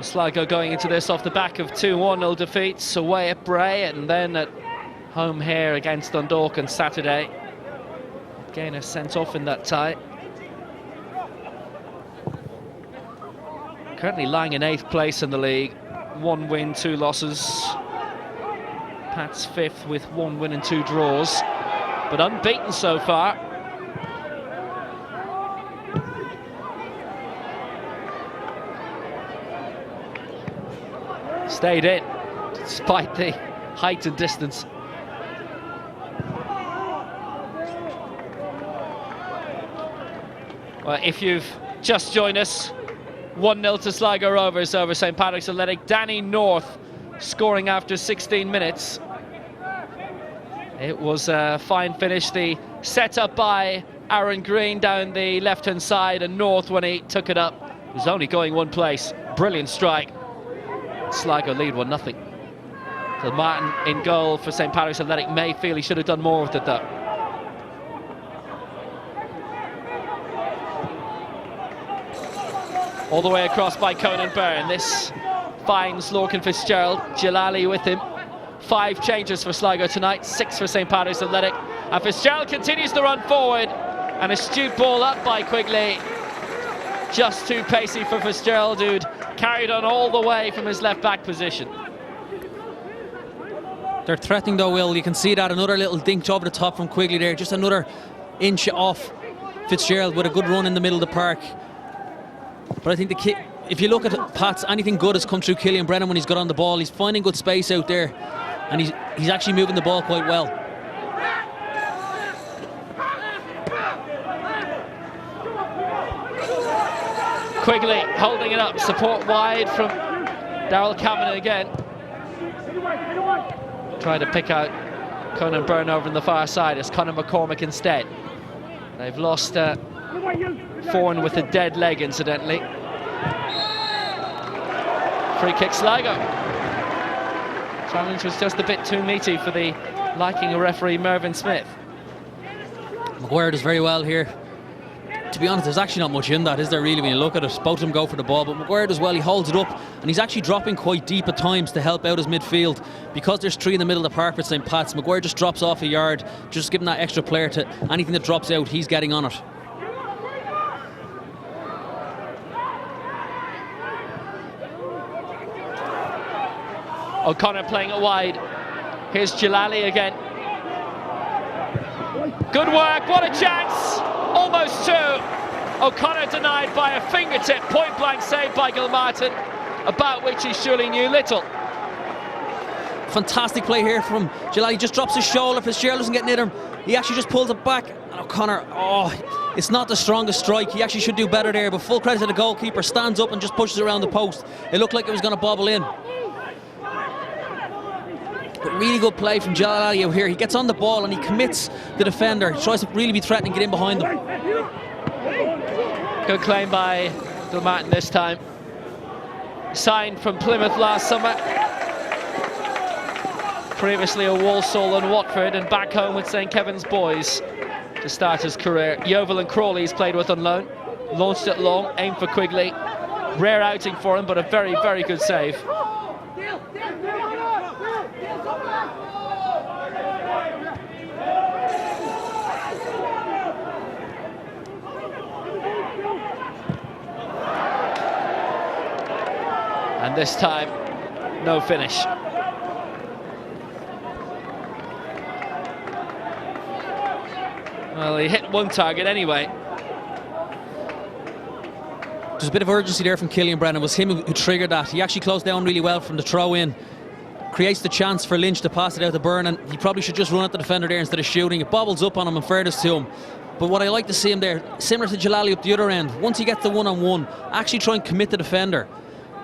Sligo going into this off the back of 2 1-0 defeats away at Bray and then at home here against Dundalk on Saturday. Gainer sent off in that tie. Currently lying in 8th place in the league. 1 win, 2 losses. Pats 5th with 1 win and 2 draws, but unbeaten so far. Stayed in, despite the height and distance. Well, if you've just joined us, 1-0 to Sligo Rovers over St Patrick's Athletic. Danny North scoring after 16 minutes. It was a fine finish. The set up by Aaron Green down the left-hand side, and North, when he took it up, was only going one place. Brilliant strike. Sligo lead 1-0. So Martin in goal for St Patrick's Athletic. May feel he should have done more with it though. All the way across by Conan Byrne. This finds Lorcan Fitzgerald. Jalali with him. 5 changes for Sligo tonight, 6 for St Patrick's Athletic. And Fitzgerald continues to run forward. An astute ball up by Quigley. Just too pacey for Fitzgerald, who'd carried on all the way from his left back position. They're threatening though, Will. You can see that, another little dink over the top from Quigley there. Just another inch off Fitzgerald with a good run in the middle of the park. But I think if you look at Pats, anything good has come through Killian Brennan when he's got on the ball. He's finding good space out there, and he's actually moving the ball quite well. Quigley holding it up, support wide from Daryl Kavanagh again. Trying to pick out Conan Byrne over on the far side. It's Conor McCormick instead. They've lost Foran with a dead leg, incidentally. Free kick Sligo. Challenge was just a bit too meaty for the liking of referee Mervyn Smith. Maguire does very well here. To be honest, there's actually not much in that, is there really, when you look at it? Both of them go for the ball, but Maguire does well. He holds it up, and he's actually dropping quite deep at times to help out his midfield. Because there's 3 in the middle of the park for St Pat's, Maguire just drops off a yard, just giving that extra player to anything that drops out, he's getting on it. O'Connor playing it wide. Here's Jalali again. Good work, what a chance! Almost 2. O'Connor denied by a fingertip. Point blank save by Gilmartin, about which he surely knew little. Fantastic play here from Jalali. He just drops his shoulder. Fitzgerald doesn't get near him. He actually just pulls it back. And O'Connor, It's not the strongest strike. He actually should do better there, but full credit to the goalkeeper. Stands up and just pushes around the post. It looked like it was going to bobble in. But really good play from Jalali out here. He gets on the ball and he commits the defender. He tries to really be threatening, get in behind them. Good claim by Gilmartin this time. Signed from Plymouth last summer. Previously a Walsall and Watford, and back home with St Kevin's Boys to start his career. Yeovil and Crawley he's played with on loan. Launched it long, aimed for Quigley. Rare outing for him, but a very, very good save. And this time, no finish. Well, he hit one target anyway. There's a bit of urgency there from Killian Brennan. It was him who triggered that. He actually closed down really well from the throw-in. Creates the chance for Lynch to pass it out to Byrne, and he probably should just run at the defender there instead of shooting. It bobbles up on him, in fairness to him. But what I like to see him there, similar to Jalali up the other end, once he gets the one-on-one, actually try and commit the defender.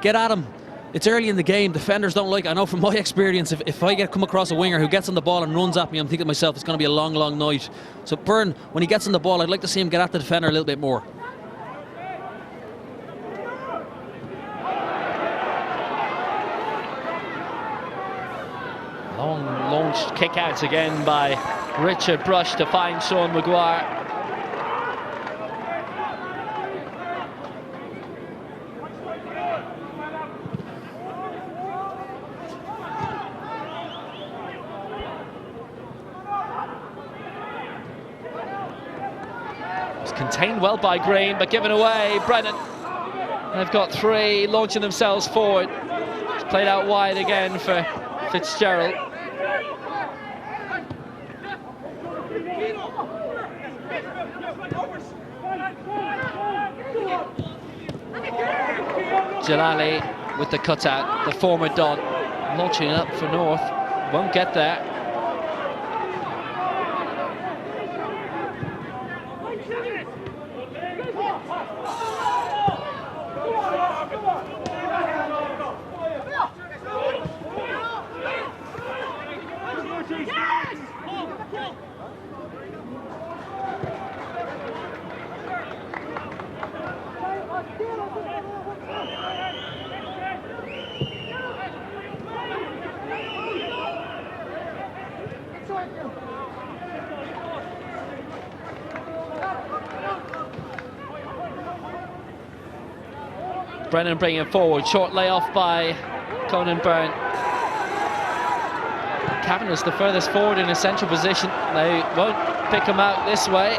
Get at him. It's early in the game. Defenders don't like it. I know from my experience, if I come across a winger who gets on the ball and runs at me, I'm thinking to myself, it's going to be a long, long night. So Byrne, when he gets on the ball, I'd like to see him get at the defender a little bit more. Long launched kick out again by Richard Brush to find Sean Maguire. It's contained well by Green, but given away. Brennan. They've got three launching themselves forward. It's played out wide again for Fitzgerald. Jalali with the cutout, the former Don, launching up for North, won't get there. Brennan bringing it forward, short layoff by Conan Byrne. Kavanagh's the furthest forward in a central position. They won't pick him out this way.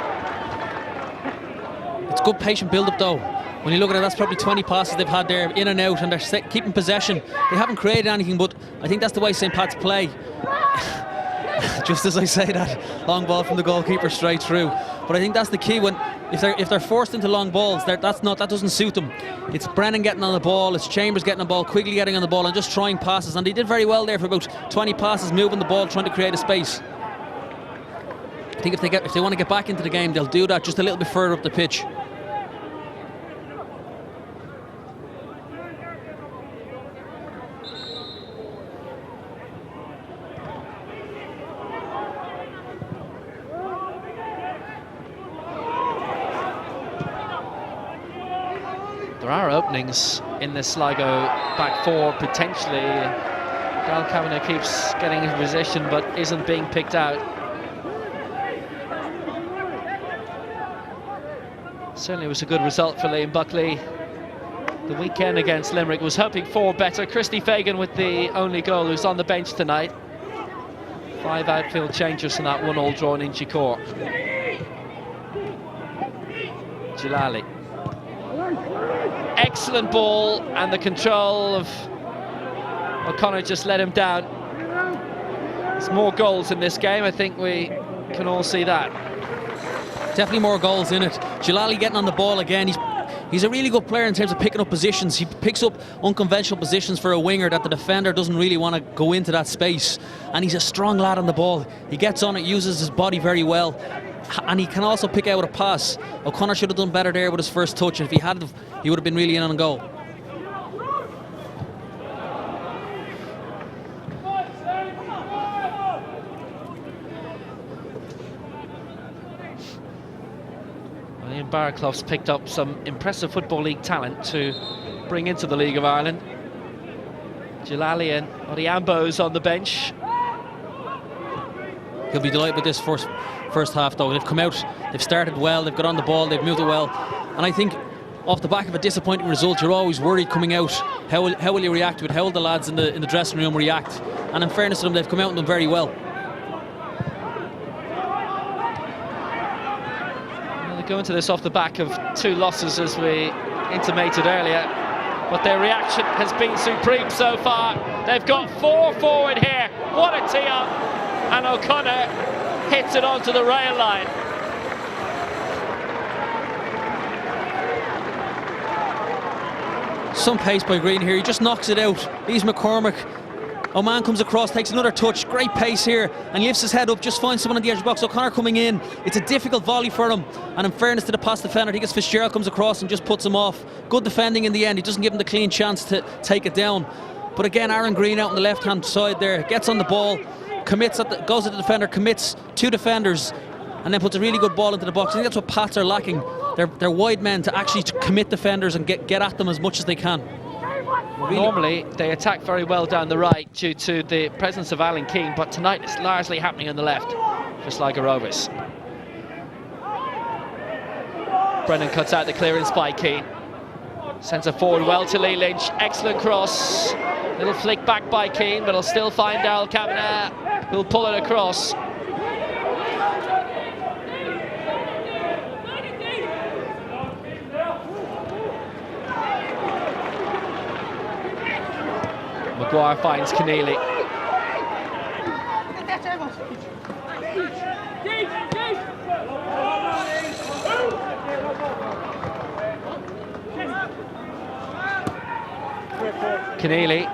It's good patient build-up though. When you look at it, that's probably 20 passes they've had there, in and out, and they're keeping possession. They haven't created anything, but I think that's the way St. Pat's play. Just as I say that, long ball from the goalkeeper straight through. But I think that's the key. When if they're forced into long balls, that doesn't suit them. It's Brennan getting on the ball, it's Chambers getting on the ball, Quigley getting on the ball, and just trying passes. And they did very well there for about 20 passes, moving the ball, trying to create a space. I think if they want to get back into the game, they'll do that just a little bit further up the pitch. There are openings in the Sligo back four, potentially. Gal Kavanagh keeps getting in position but isn't being picked out. Certainly was a good result for Liam Buckley. The weekend against Limerick was hoping for better. Christy Fagan with the only goal, who's on the bench tonight. 5 outfield changes from that 1-1 draw in Inchicore. Jalali. Excellent ball, and the control of O'Connor just let him down. There's more goals in this game, I think we can all see that. Definitely more goals in it. Jalali getting on the ball again. He's a really good player in terms of picking up positions. He picks up unconventional positions for a winger that the defender doesn't really want to go into that space. And he's a strong lad on the ball. He gets on it, uses his body very well. and he can also pick out a pass. O'Connor should have done better there with his first touch, and if he had, he would have been really in on goal. Ian Barraclough's picked up some impressive Football League talent to bring into the League of Ireland. Jalali and Odiambo's on the bench. He'll be delighted with this first half though. They've come out, they've started well, they've got on the ball, they've moved it well. And I think off the back of a disappointing result, you're always worried coming out. How will you react to it? How will the lads in the dressing room react? And in fairness to them, they've come out and done very well. Well, they go into this off the back of 2 losses, as we intimated earlier. But their reaction has been supreme so far. They've got 4 forward here. What a tee up. And O'Connor hits it onto the rail line. Some pace by Green here. He just knocks it out. Leaves McCormick. Oman comes across, takes another touch. Great pace here. And lifts his head up. Just finds someone on the edge of the box. O'Connor coming in. It's a difficult volley for him. And in fairness to the pass defender, I think it's Fitzgerald comes across and just puts him off. Good defending in the end. He doesn't give him the clean chance to take it down. But again, Aaron Green out on the left-hand side there. Gets on the ball. Commits goes at the defender, commits 2 defenders, and then puts a really good ball into the box. I think that's what Pats are lacking. They're wide men to actually commit defenders and get at them as much as they can. Really. Normally they attack very well down the right due to the presence of Alan Keane, but tonight it's largely happening on the left for Sligo Rovers. Brennan cuts out the clearance by Keane. Sends it forward well to Lee Lynch. Excellent cross. Little flick back by Keane, but he'll still find Darrell Kavanagh, who'll pull it across. Maguire finds Keneally. Keneally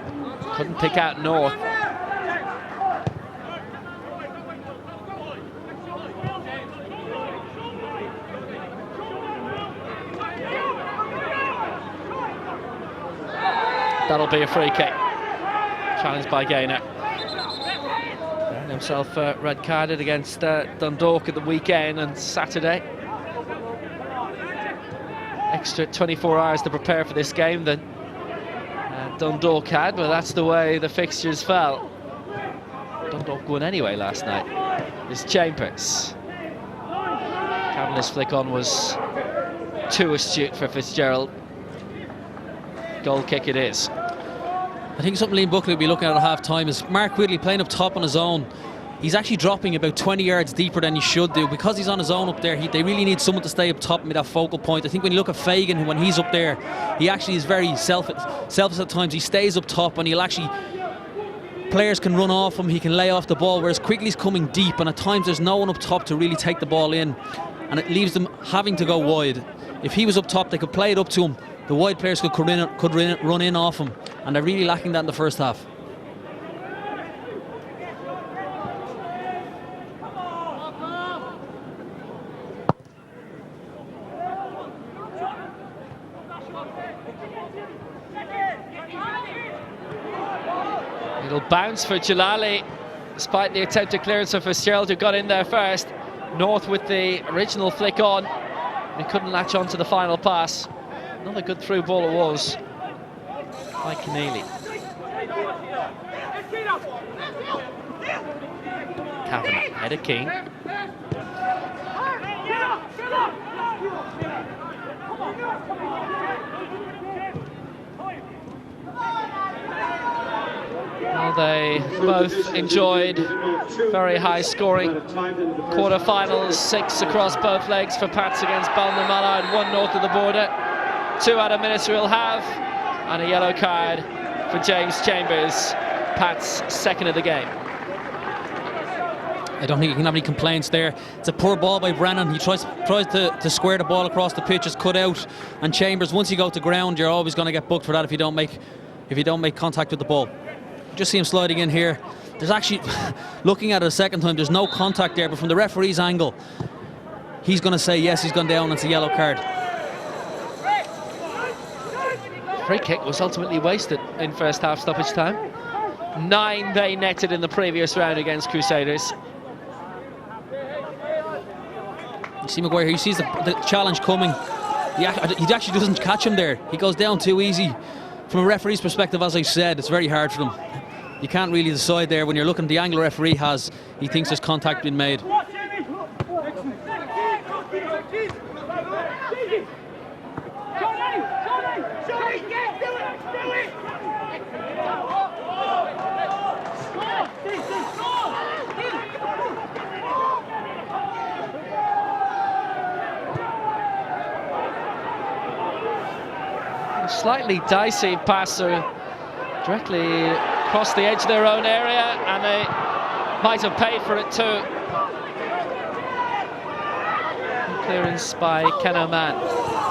couldn't pick out North. That'll be a free kick. Challenged by Gaynor. Found himself red carded against Dundalk at the weekend and Saturday. Extra 24 hours to prepare for this game then Dundalk had, but that's the way the fixtures fell. Dundalk won anyway last night. It's Chambers. Kavanagh's flick on was too astute for Fitzgerald. Goal kick it is. I think something Liam Buckley will be looking at half-time is Mark Whitley playing up top on his own. He's actually dropping about 20 yards deeper than he should do. Because he's on his own up there, they really need someone to stay up top and be that focal point. I think when you look at Fagan, when he's up there, he actually is very selfish at times. He stays up top and he'll actually... Players can run off him, he can lay off the ball, whereas Quigley's coming deep and at times there's no one up top to really take the ball in. And it leaves them having to go wide. If he was up top, they could play it up to him. The wide players could run in off him. And they're really lacking that in the first half. It'll bounce for Jalali, despite the attempted clearance of Fitzgerald, who got in there first. North with the original flick on. He couldn't latch on to the final pass. Another good through ball it was by Keneally. Kavanagh, head of King. Well, they both enjoyed very high scoring quarter-finals, 6 across both legs for Pats against Ballinamallard, 1 north of the border. 2 added minutes we'll have, and a yellow card for James Chambers, Pat's second of the game. I don't think you can have any complaints there. It's a poor ball by Brennan. He tries to square the ball across the pitch, it's cut out. And Chambers, once you go to ground, you're always going to get booked for that if you don't make contact with the ball. Just see him sliding in here. There's actually, looking at it a second time, there's no contact there, but from the referee's angle, he's going to say yes, he's gone down, and it's a yellow card. Free kick was ultimately wasted in first half stoppage time. 9 they netted in the previous round against Crusaders. You see Maguire, he sees the challenge coming. He actually doesn't catch him there. He goes down too easy. From a referee's perspective, as I said, it's very hard for them. You can't really decide there when you're looking at the angle referee has. He thinks there's contact being made. Slightly dicey pass directly across the edge of their own area, and they might have paid for it too. Clearance by Ken O'Man.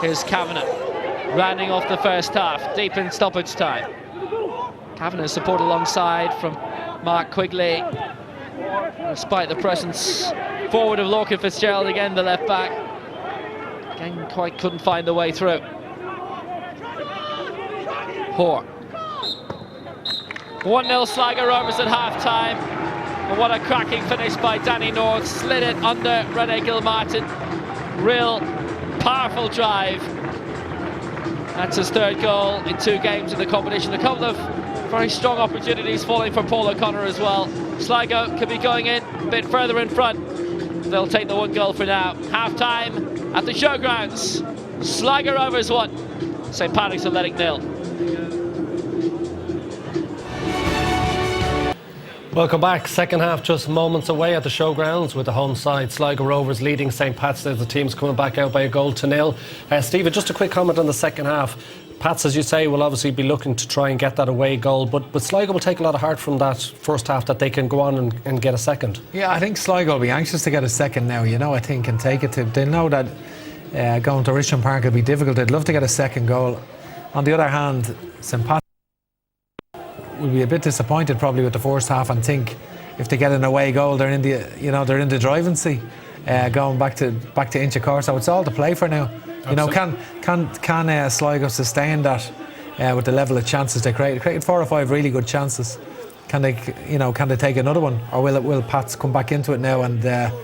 Here's Kavanagh rounding off the first half, deep in stoppage time. Kavanagh support alongside from Mark Quigley, despite the presence forward of Lorcan Fitzgerald, again the left back. Again, quite couldn't find the way through. Hoare. 1-0 Sligo Rovers at half-time. And what a cracking finish by Danny North. Slid it under Rene Gilmartin. Real powerful drive. That's his 3rd goal in 2 games in the competition. A couple of very strong opportunities falling for Paul O'Connor as well. Sligo could be going in a bit further in front. They'll take the 1 goal for now. Half-time at the showgrounds. Sligo Rovers 1. St Patrick's Athletic 0. Welcome back. Second half just moments away at the showgrounds with the home side. Sligo Rovers leading St Pat's as the team's coming back out by a goal to 0. Stephen, just a quick comment on the second half. Pats, as you say, will obviously be looking to try and get that away goal, but Sligo will take a lot of heart from that first half that they can go on and get a second. Yeah, I think Sligo will be anxious to get a second now, I think, and take it to... They know that going to Richmond Park will be difficult. They'd love to get a second goal. On the other hand, St Pat will be a bit disappointed probably with the first half and think if they get an away goal, they're in the driving seat, going back to Inchicore. So it's all to play for now. Can Sligo sustain that with the level of chances they created? Created 4 or 5 really good chances. Can they take another one, or will Pats come back into it now and up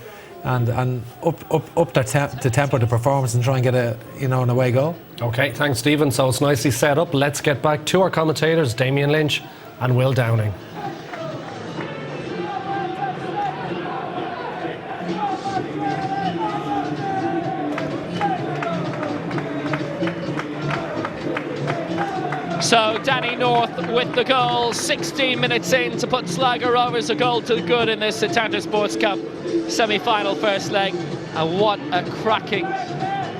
the tempo of the performance and try and get an away goal? Okay, thanks, Stephen. So it's nicely set up. Let's get back to our commentators, Damien Lynch and Will Downing. So Danny North with the goal, 16 minutes in to put Sligo Rovers a goal to the good in this Setanta Sports Cup semi-final first leg. And what a cracking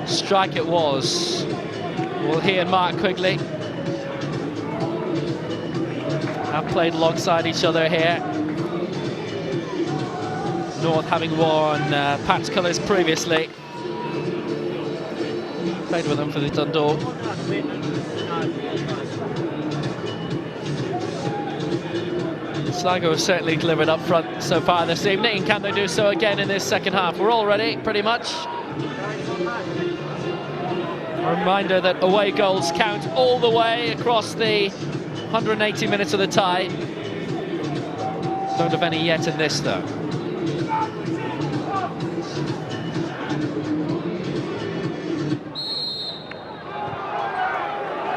strike it was. Well, he and Mark Quigley have played alongside each other here. North having worn Pat's colours previously. Played with them for the Dundalk. Sligo have certainly delivered up front so far this evening. Can they do so again in this second half? We're all ready, pretty much. A reminder that away goals count all the way across the 180 minutes of the tie. Don't have any yet in this, though.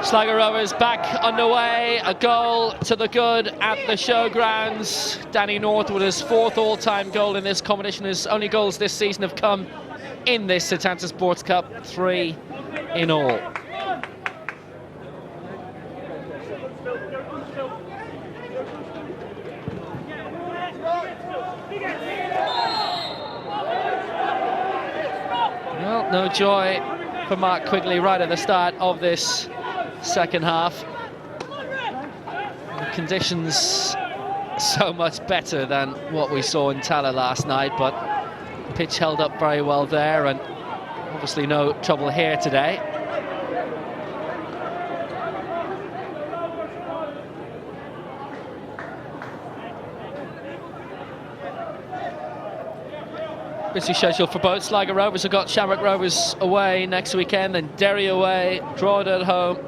Sligo Rovers back underway, a goal to the good at the showgrounds. Danny North with his 4th all-time goal in this competition. His only goals this season have come in this Setanta Sports Cup, 3 in all. Well, no joy for Mark Quigley right at the start of this second half. The conditions so much better than what we saw in Tala last night, but the pitch held up very well there, and obviously no trouble here today. busy schedule for both. Sligo Rovers have got Shamrock Rovers away next weekend, and Derry away, Drogheda at home.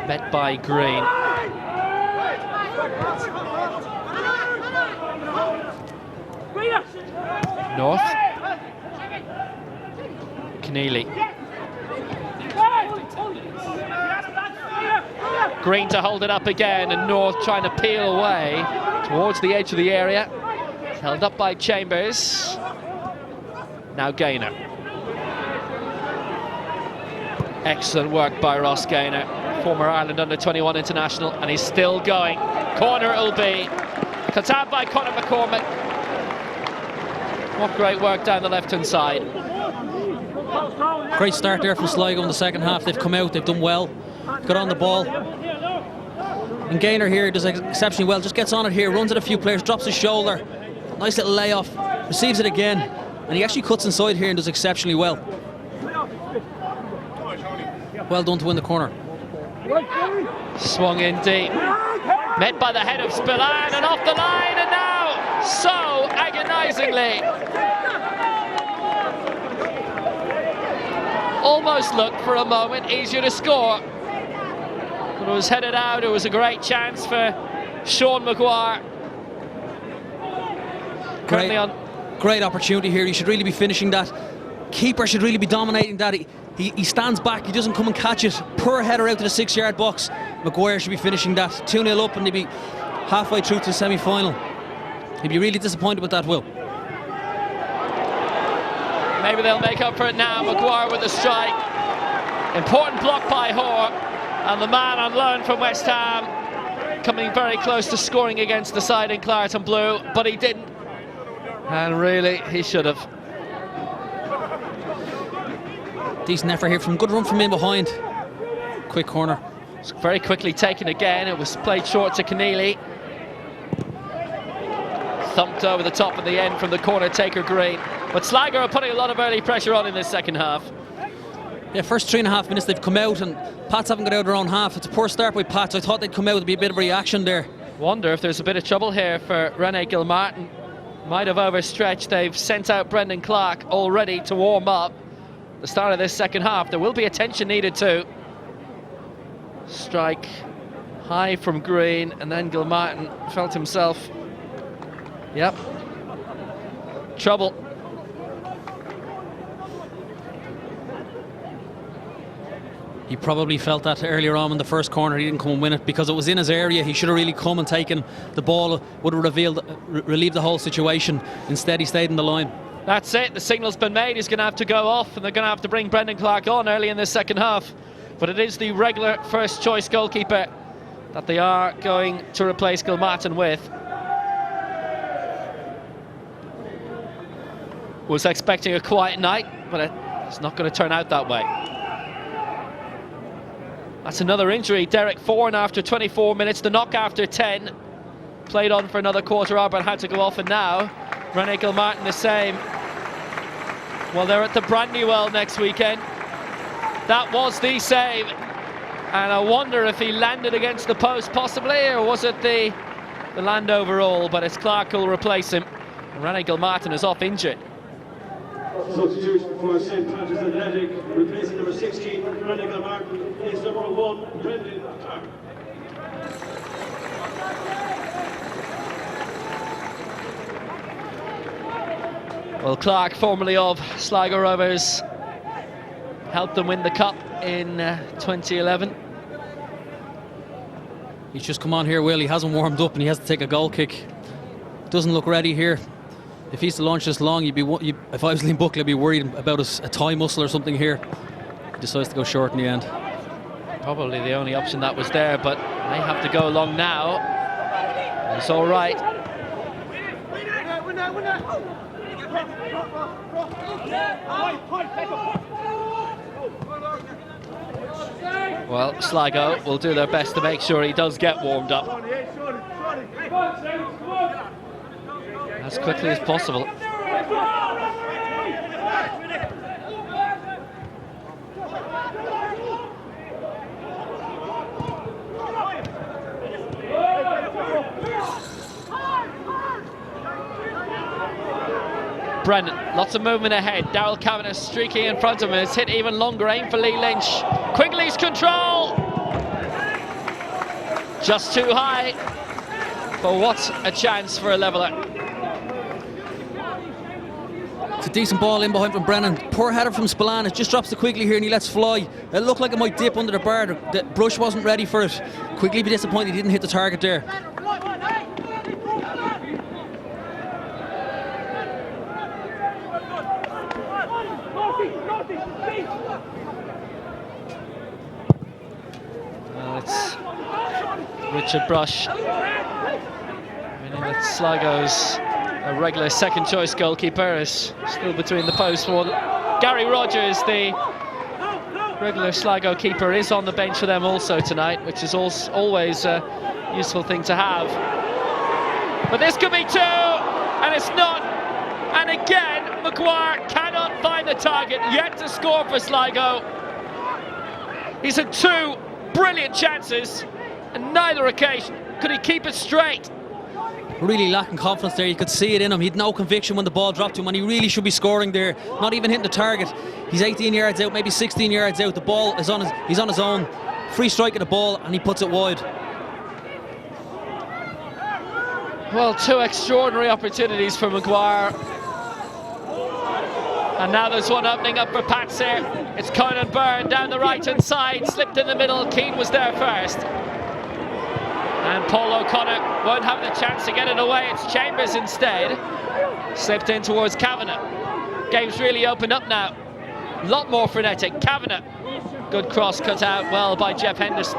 Met by Green. North. Keneally. Green to hold it up again, and North trying to peel away towards the edge of the area. It's held up by Chambers. Now Gaynor. Excellent work by Ross Gaynor, former Ireland under-21 international, and he's still going. Corner it'll be. Cut out by Conor McCormick. What great work down the left-hand side. Great start there from Sligo in the second half. They've come out, they've done well, got on the ball. And Gaynor here does exceptionally well, just gets on it here, runs at a few players, drops his shoulder. Nice little layoff, receives it again, and he actually cuts inside here and does exceptionally well. Well done to win the corner. Swung in deep. Met by the head of Spillane and off the line, and now so agonisingly. Almost looked for a moment easier to score. But it was headed out. It was a great chance for Sean Maguire. Great opportunity here. He should really be finishing that. Keeper should really be dominating that. He stands back, he doesn't come and catch it. Poor header out to the 6-yard box. Maguire should be finishing that. 2-0 up, and he'll be halfway through to the semi-final. He'd be really disappointed with that, Will. Maybe they'll make up for it now. Maguire with a strike. Important block by Hoare. And the man on loan from West Ham coming very close to scoring against the side in claret and blue, but he didn't. And really, he should have. Decent effort here from good run from in behind. Quick corner. It's very quickly taken again. It was played short to Keneally. Thumped over the top at the end from the corner taker Green. But Sligo are putting a lot of early pressure on in this second half. Yeah, first 3.5 minutes they've come out, and Pats haven't got out of their own half. It's a poor start by Pats. I thought they'd come out, there'd be a bit of reaction there. Wonder if there's a bit of trouble here for Rene Gilmartin. Might have overstretched. They've sent out Brendan Clark already to warm up. The start of this second half, there will be attention needed too. Strike high from Green, and then Gilmartin felt himself. Yep. Trouble. He probably felt that earlier on in the first corner. He didn't come and win it because it was in his area. He should have really come and taken the ball, would have relieved the whole situation. Instead, he stayed in the line. That's it. The signal's been made. He's going to have to go off, and they're going to have to bring Brendan Clark on early in the second half. But it is the regular first choice goalkeeper that they are going to replace Gilmartin with. Was expecting a quiet night, but it's not going to turn out that way. That's another injury. Derek Foran after 24 minutes, the knock after 10. Played on for another quarter hour, but had to go off, and now Rene Gilmartin the same. Well, they're at the Brandywell next weekend. That was the save, and I wonder if he landed against the post possibly, or was it the land overall? But it's Clark who'll replace him. Rene Gilmartin is off injured. Substitution for St. Patrick's Athletic, replacing number 16, Rene Gilmartin, is number 1, Brendan Clark. Well, Clark, formerly of Sligo Rovers, helped them win the cup in 2011. He's just come on here, Will. He hasn't warmed up and he has to take a goal kick. Doesn't look ready here. If he's to launch this long, if I was Liam Buckley, I'd be worried about a thigh muscle or something here. He decides to go short in the end. Probably the only option that was there, but they have to go long now. It's all right. Well, Sligo will do their best to make sure he does get warmed up as quickly as possible. Brennan, lots of movement ahead. Daryl Kavanagh streaking in front of him. It's hit even longer. Aim for Lee Lynch. Quigley's control. Just too high. But what a chance for a leveller. It's a decent ball in behind from Brennan. Poor header from Spillane. It just drops to Quigley here and he lets fly. It looked like it might dip under the bar. The brush wasn't ready for it. Quigley be disappointed he didn't hit the target there. Well, it's Richard Brush. Meaning that Sligo's a regular second choice goalkeeper is still between the posts for them. Gary Rogers, the regular Sligo keeper, is on the bench for them also tonight, which is always a useful thing to have. But this could be two, and it's not. And again, Maguire cannot find the target, yet to score for Sligo. He's had two brilliant chances, and neither occasion could he keep it straight. Really lacking confidence there. You could see it in him. He had no conviction when the ball dropped to him, and he really should be scoring there. Not even hitting the target. He's 18 yards out, maybe 16 yards out. The ball is on he's on his own. Free strike of the ball, and he puts it wide. Well, two extraordinary opportunities for Maguire. And now there's one opening up for Pats here. It's Conan Byrne down the right-hand side, slipped in the middle. Keane was there first. And Paul O'Connor won't have the chance to get it away. It's Chambers instead. Slipped in towards Kavanagh. Game's really opened up now. A lot more frenetic. Kavanagh. Good cross cut out well by Jeff Henderson.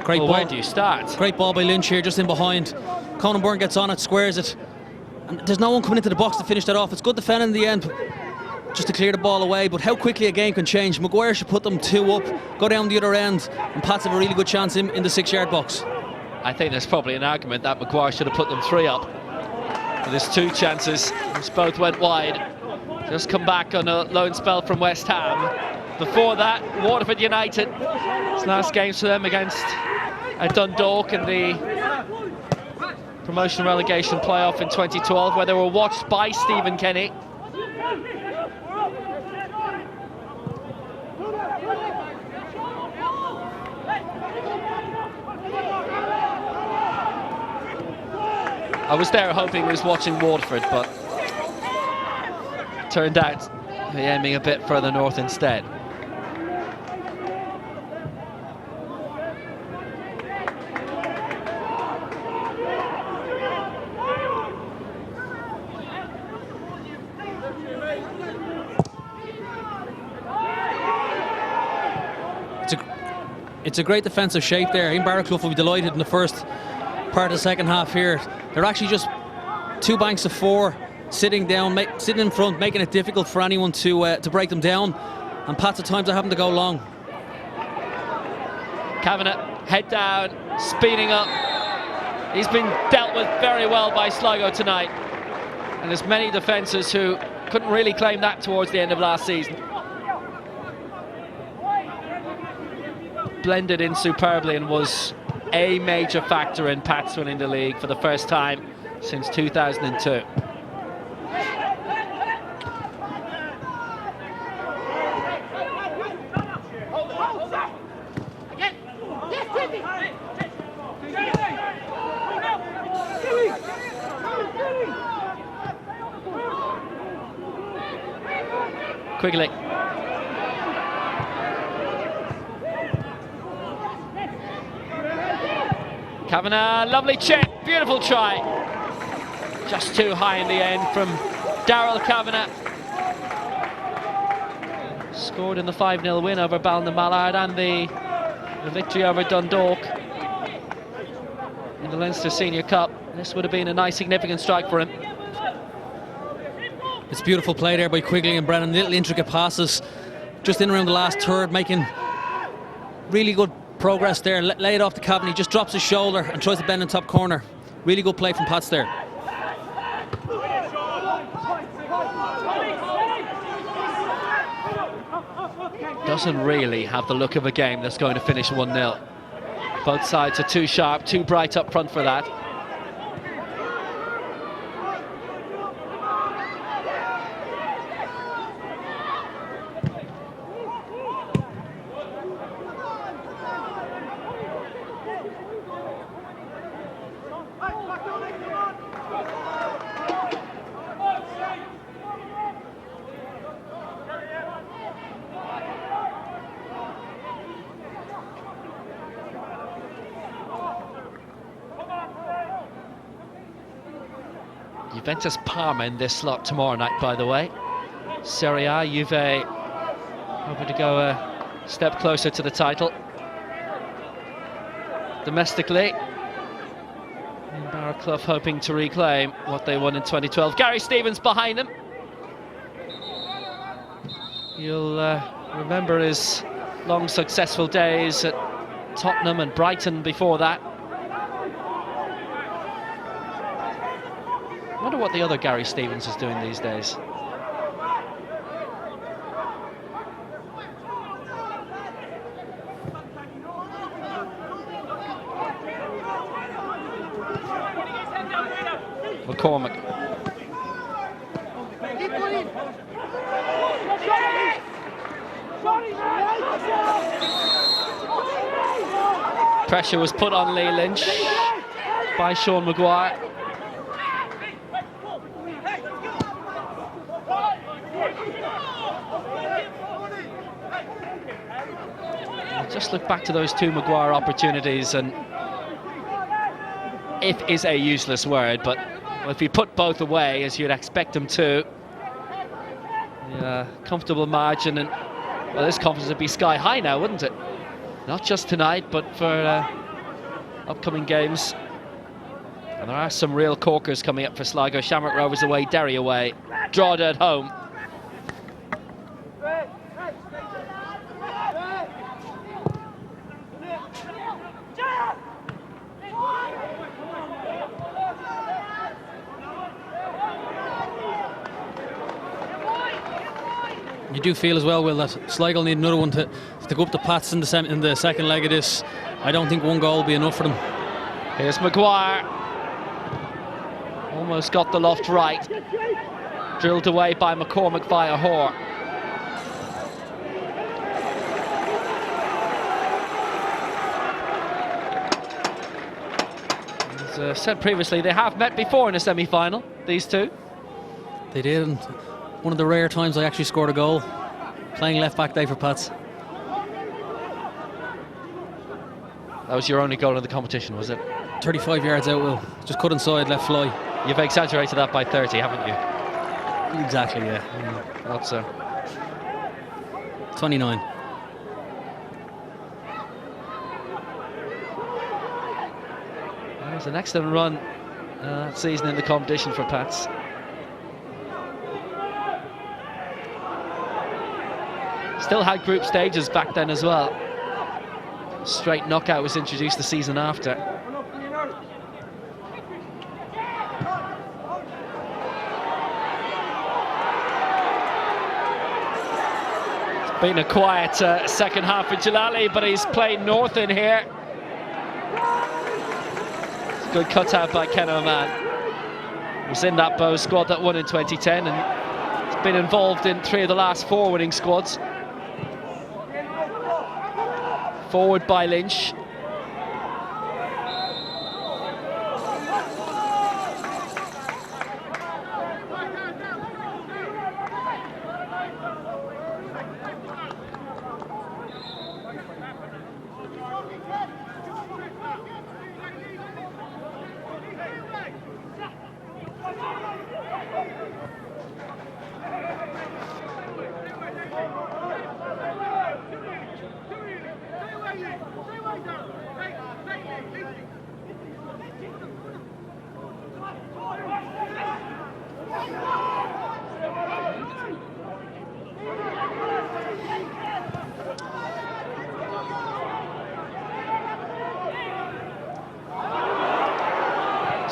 Great ball. Where do you start? Great ball by Lynch here, just in behind. Conan Byrne gets on it, squares it. And there's no one coming into the box to finish that off. It's good defending in the end, just to clear the ball away. But how quickly a game can change. Maguire should put them two up, go down the other end, and Pats have a really good chance in the 6-yard box. I think there's probably an argument that Maguire should have put them three up. But there's two chances, which both went wide. Just come back on a loan spell from West Ham. Before that, Waterford United. It's last games for them against Dundalk in the promotion relegation playoff in 2012, where they were watched by Stephen Kenny. I was there hoping he was watching Waterford, but turned out he aiming a bit further north instead. It's a great defensive shape there. Ian Barraclough will be delighted in the first part of the second half here. They're actually just two banks of four sitting down, sitting in front, making it difficult for anyone to break them down. And Pats at times are having to go long. Kavanagh, head down, speeding up. He's been dealt with very well by Sligo tonight. And there's many defences who couldn't really claim that towards the end of last season. Blended in superbly and was a major factor in Pats winning the league for the first time since 2002. Quigley. Kavanagh, lovely chip, beautiful try. Just too high in the end from Daryl Kavanagh. Scored in the 5-0 win over Ballina-Mallard and the victory over Dundalk in the Leinster Senior Cup. This would have been a nice significant strike for him. It's beautiful play there by Quigley and Brennan. Little intricate passes just in around the last third, making really good progress there. Lay it off to Kavanagh. He just drops his shoulder and tries to bend in top corner. Really good play from Pats there. Doesn't really have the look of a game that's going to finish 1-0. Both sides are too sharp, too bright up front for that. Juventus Parma in this slot tomorrow night, by the way. Serie A, Juve hoping to go a step closer to the title. Domestically, Barraclough hoping to reclaim what they won in 2012. Gary Stevens behind him. You'll remember his long successful days at Tottenham and Brighton before that. I wonder what the other Gary Stevens is doing these days. McCormick. Pressure was put on Lee Lynch by Sean Maguire. Just look back to those two Maguire opportunities, and if is a useless word, but if you put both away as you'd expect them to, comfortable margin, and well, this confidence would be sky high now, wouldn't it? Not just tonight, but for upcoming games. And there are some real corkers coming up for Sligo. Shamrock Rovers away, Derry away, Drogheda at home. You do feel as well, Will, that Sligo need another one to go up the Pats in the second leg of this. I don't think one goal will be enough for them. Here's Maguire. Almost got the loft right. Drilled away by McCormick via Hoare. As said previously, they have met before in a semi-final, these two. They did, and one of the rare times I actually scored a goal playing left back day for Pats. That was your only goal in the competition, was it? 35 yards out, Will. Just cut inside, let fly. You've exaggerated that by 30, haven't you? Exactly, yeah. Thought so. 29. That was an excellent run that season in the competition for Pats. Still had group stages back then as well. Straight knockout was introduced the season after. It's been a quiet second half for Jalali, but he's played north in here. It's a good cutout by Ken O'Man. He was in that Bow squad that won in 2010 and has been involved in 3 of the last 4 winning squads. Forward by Lynch.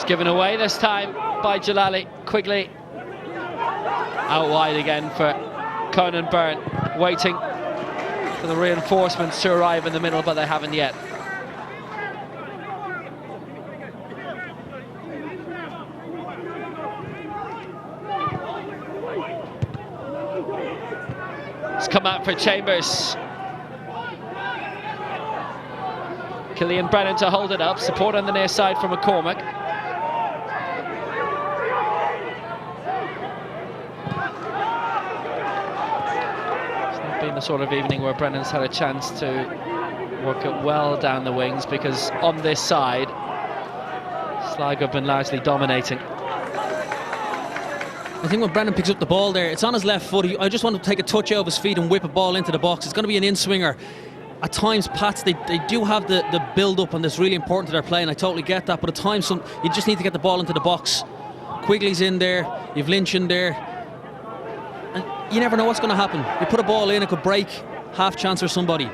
Given away this time by Jalali. Quigley out wide again for Conan Byrne, waiting for the reinforcements to arrive in the middle, but they haven't yet. come out for Chambers. Killian Brennan to hold it up. Support on the near side from McCormick. It's not been the sort of evening where Brennan's had a chance to work it well down the wings, because on this side, Sligo have been largely dominating. I think when Brennan picks up the ball there, it's on his left foot. I just want to take a touch out of his feet and whip a ball into the box. It's going to be an in-swinger. At times, Pats, they do have the build-up, and that's really important to their play, and I totally get that, but at times you just need to get the ball into the box. Quigley's in there, you've Lynch in there, and you never know what's going to happen. You put a ball in, it could break, half chance for somebody.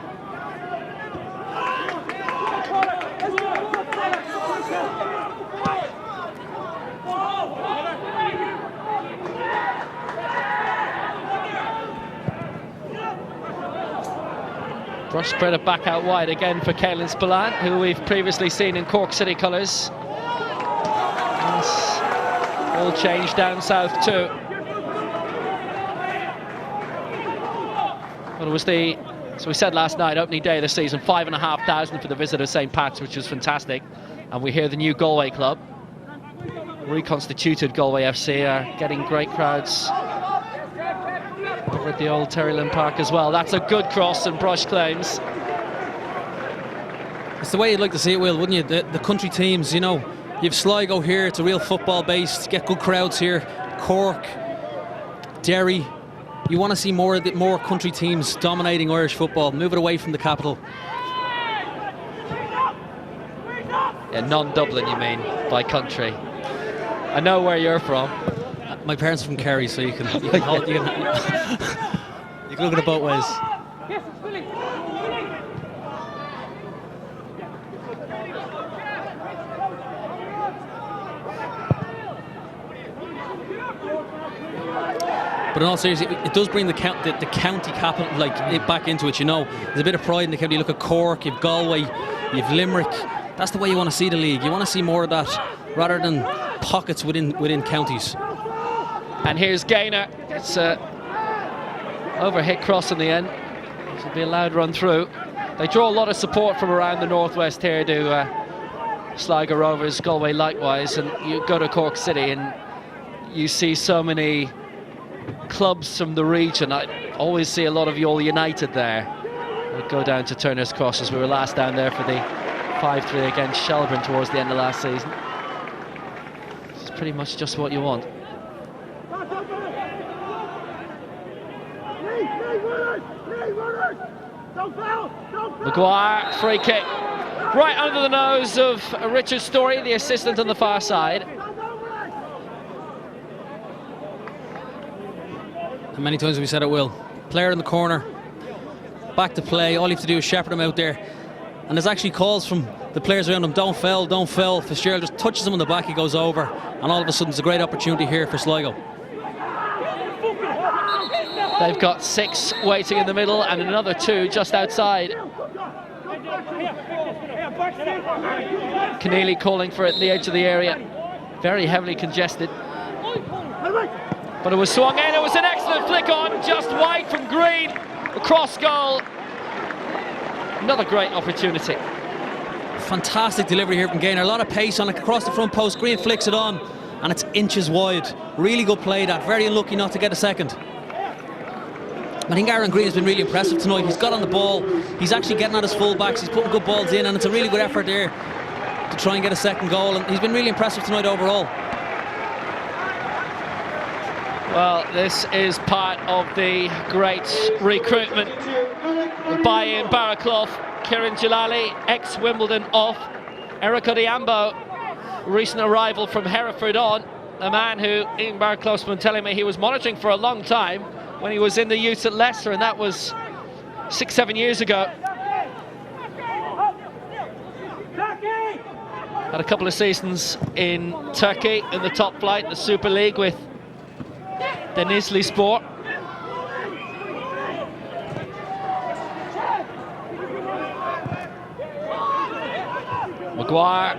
Brush spread it back out wide again for Caelan Spillane, who we've previously seen in Cork City colours. All changed down south too. But it was so we said last night, opening day of the season, 5,500 for the visit of St. Pat's, which was fantastic. And we hear the new Galway club, reconstituted Galway FC, are getting great crowds over at the old Terryland Park as well. That's a good cross, and Brush claims. It's the way you'd like to see it, Will, wouldn't you? The country teams, you know, you've Sligo here, it's a real football base, get good crowds here. Cork, Derry, you want to see more country teams dominating Irish football, move it away from the capital. Yeah, non-Dublin you mean, by country. I know where you're from. My parents are from Kerry, so you can look at it both ways. But in all seriousness, it does bring the county capital back into it. You know, there's a bit of pride in the county. You look at Cork, you've Galway, you've Limerick. That's the way you want to see the league. You want to see more of that, rather than pockets within counties. And here's Gaynor. It's a overhit cross in the end. This will be a loud run through. They draw a lot of support from around the northwest here, do Sligo Rovers, Galway likewise. And you go to Cork City and you see so many clubs from the region. I always see a lot of Youll United there. We'll go down to Turner's Cross, as we were last down there for the 5-3 against Shelburne towards the end of last season. It's pretty much just what you want. Maguire, free kick, right under the nose of Richard Story, the assistant on the far side. And many times we said it, Will. Player in the corner, back to play, all you have to do is shepherd him out there. And there's actually calls from the players around him, don't foul, don't foul. Fitzgerald just touches him on the back, he goes over, and all of a sudden it's a great opportunity here for Sligo. They've got 6 waiting in the middle and another 2 just outside. Keneally calling for it at the edge of the area. Very heavily congested. But it was swung in. It was an excellent flick on, just wide from Green. Across goal. Another great opportunity. Fantastic delivery here from Gaynor. A lot of pace on it across the front post. Green flicks it on, and it's inches wide. Really good play that. Very unlucky not to get a second. I think Aaron Green has been really impressive tonight. He's got on the ball, he's actually getting at his full-backs, he's putting good balls in, and it's a really good effort there to try and get a second goal, and he's been really impressive tonight overall. Well, this is part of the great recruitment. The buy-in Barraclough, Kieran Jalali, ex-Wimbledon off, Eric Odiambo, recent arrival from Hereford on, a man who Ian Barraclough's been telling me he was monitoring for a long time when he was in the youth at Leicester, and that was 6-7 years ago. Had a couple of seasons in Turkey in the top flight, the Super League with Denizli Sport. Maguire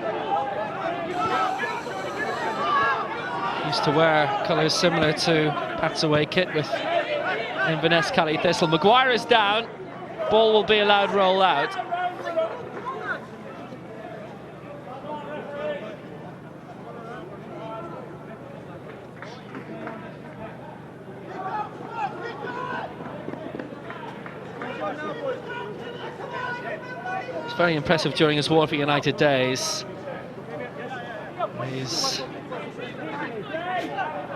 used to wear colours similar to Pat's away kit with Inverness Cali Thistle. Maguire is down. Ball will be allowed roll out. It's very impressive during his Waterford United days. He's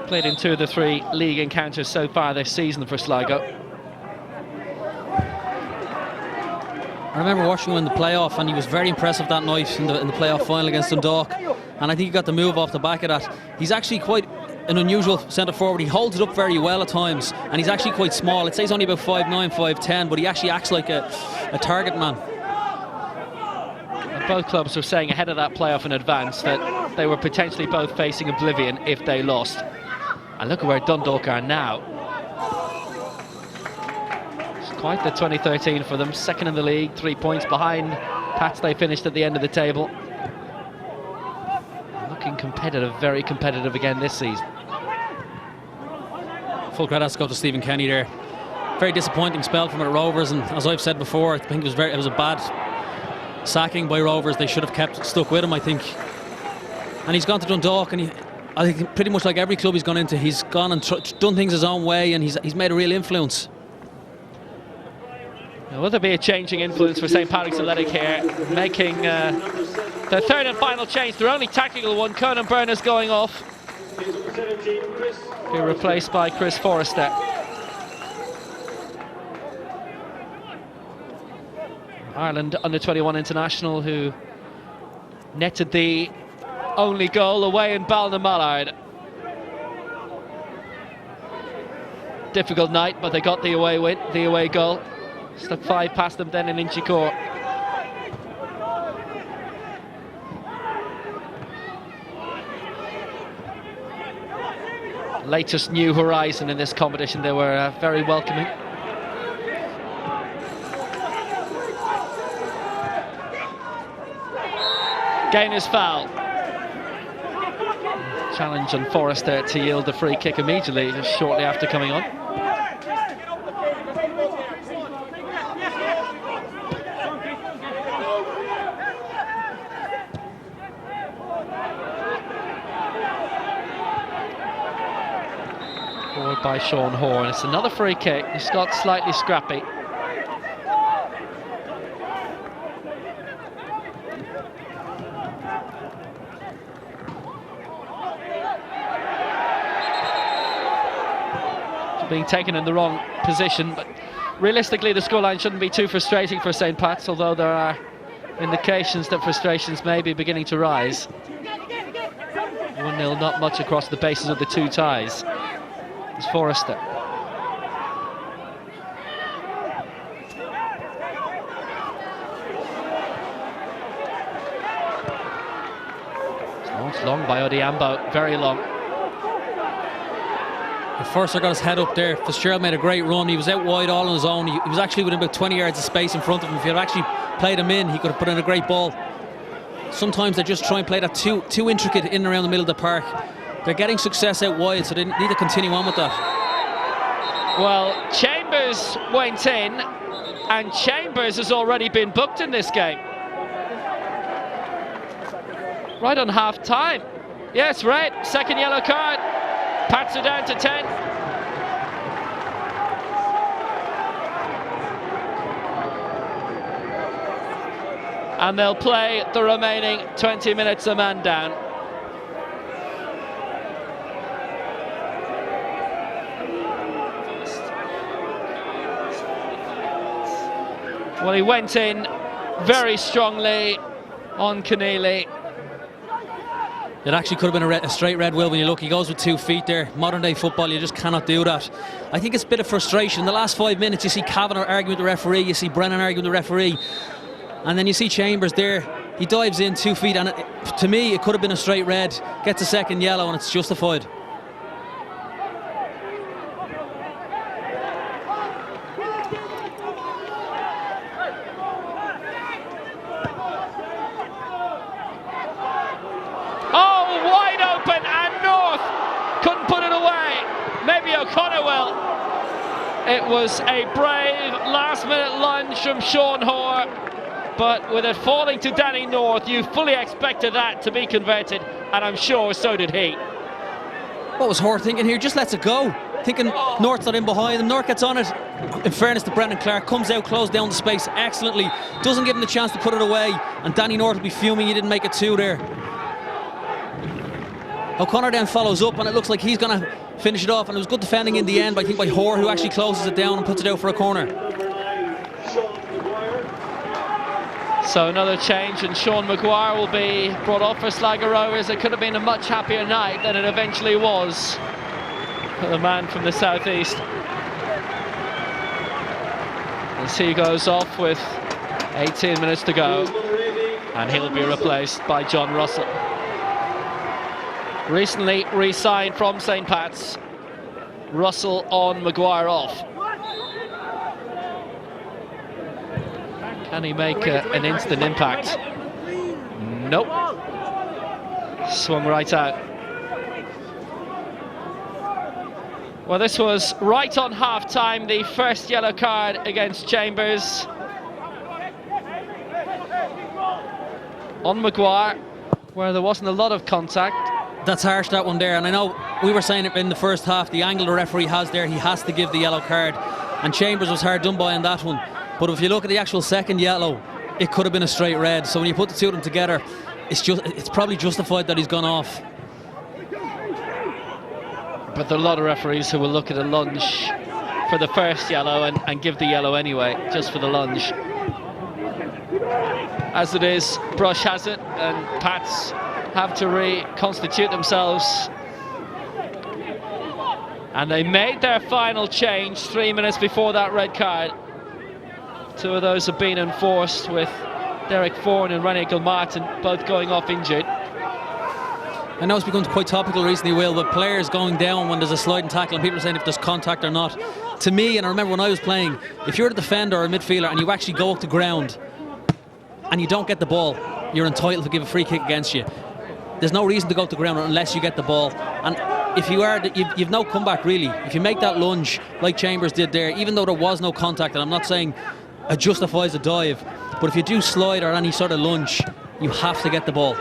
played in 2 of the 3 league encounters so far this season for Sligo. I remember watching him in the playoff, and he was very impressive that night in the playoff final against Dundalk. And I think he got the move off the back of that. He's actually quite an unusual centre forward. He holds it up very well at times, and he's actually quite small. I'd say he's only about 5'9", 5'10", but he actually acts like a target man. And both clubs were saying ahead of that playoff in advance that they were potentially both facing oblivion if they lost. And look at where Dundalk are now. It's quite the 2013 for them. Second in the league, 3 points behind Pats. They finished at the end of the table. Looking competitive, very competitive again this season. Full credit has to go to Stephen Kenny there. Very disappointing spell from at Rovers, and as I've said before, I think it was a bad sacking by Rovers. They should have stuck with him, I think. And he's gone to Dundalk, and I think pretty much like every club he's gone into, he's gone and done things his own way, and he's made a real influence. Now, will there be a changing influence for St Patrick's Athletic here, making their third and final change, their only tactical one? Conan Byrne's going off. Be replaced by Chris Forrester. Ireland under-21 international who netted the only goal away in Ballinamallard. Difficult night, but they got the away win, the away goal. Stuck 5 past them then in Inchicore. Latest new horizon in this competition. They were very welcoming. Gainer's foul. Challenge on Forrester to yield the free kick immediately, just shortly after coming on. Forward by Sean Horn. It's another free kick. It's got slightly scrappy. Being taken in the wrong position, but realistically the scoreline shouldn't be too frustrating for St Pat's, although there are indications that frustrations may be beginning to rise. 1-0, not much across the bases of the 2 ties. It's Forrester. It's long by Odiambo, very long. Forrester got his head up there. Fitzgerald made a great run. He was out wide all on his own. He was actually within about 20 yards of space in front of him. If he had actually played him in, he could have put in a great ball. Sometimes they just try and play that too intricate in and around the middle of the park. They're getting success out wide, so they need to continue on with that. Well, Chambers went in, and Chambers has already been booked in this game. Right on half time. Yes, red. Second yellow card. Pats are down to 10. And they'll play the remaining 20 minutes a man down. Well, he went in very strongly on Keneally. It actually could have been a straight red, Will, when you look. He goes with 2 feet there. Modern day football, you just cannot do that. I think it's a bit of frustration. The last 5 minutes, you see Kavanagh arguing with the referee, you see Brennan arguing with the referee, and then you see Chambers there. He dives in 2 feet, and to me, it could have been a straight red. Gets a second yellow, and it's justified. was a brave last-minute lunge from Sean Hoare, but with it falling to Danny North, you fully expected that to be converted, and I'm sure so did he. What was Hoare thinking here? Just lets it go. Thinking North's not in behind him. North gets on it. In fairness to Brendan Clark, comes out, closed down the space excellently. Doesn't give him the chance to put it away, and Danny North will be fuming he didn't make it two there. O'Connor then follows up, and it looks like he's going to finish it off, and it was good defending in the end, I think, by Hoare, who actually closes it down and puts it out for a corner. So another change, and Sean Maguire will be brought off for Sligo Rovers. It could have been a much happier night than it eventually was for the man from the southeast. As he goes off with 18 minutes to go, and he'll be replaced by John Russell. Recently re-signed from St. Pat's. Russell on, Maguire off. Can he make an instant impact? Nope. Swung right out. Well, this was right on half-time, the first yellow card against Chambers. On Maguire, where there wasn't a lot of contact. That's harsh, that one there, and I know we were saying it in the first half, the angle the referee has there, he has to give the yellow card, and Chambers was hard done by on that one. But if you look at the actual second yellow, it could have been a straight red. So when you put the two of them together, it's probably justified that he's gone off. But there are a lot of referees who will look at a lunge for the first yellow and give the yellow anyway, just for the lunge. As it is, Brush has it, and Pats have to reconstitute themselves. And they made their final change 3 minutes before that red card. Two of those have been enforced, with Derek Foran and René Gilmartin both going off injured. I know it's become quite topical recently, Will, but players going down when there's a sliding tackle and people are saying if there's contact or not. To me, and I remember when I was playing, if you're a defender or a midfielder and you actually go up the ground and you don't get the ball, you're entitled to give a free kick against you. There's no reason to go up the ground unless you get the ball. And if you are, you've no comeback really. If you make that lunge like Chambers did there, even though there was no contact, and I'm not saying it justifies a dive, but if you do slide or any sort of lunge, you have to get the ball.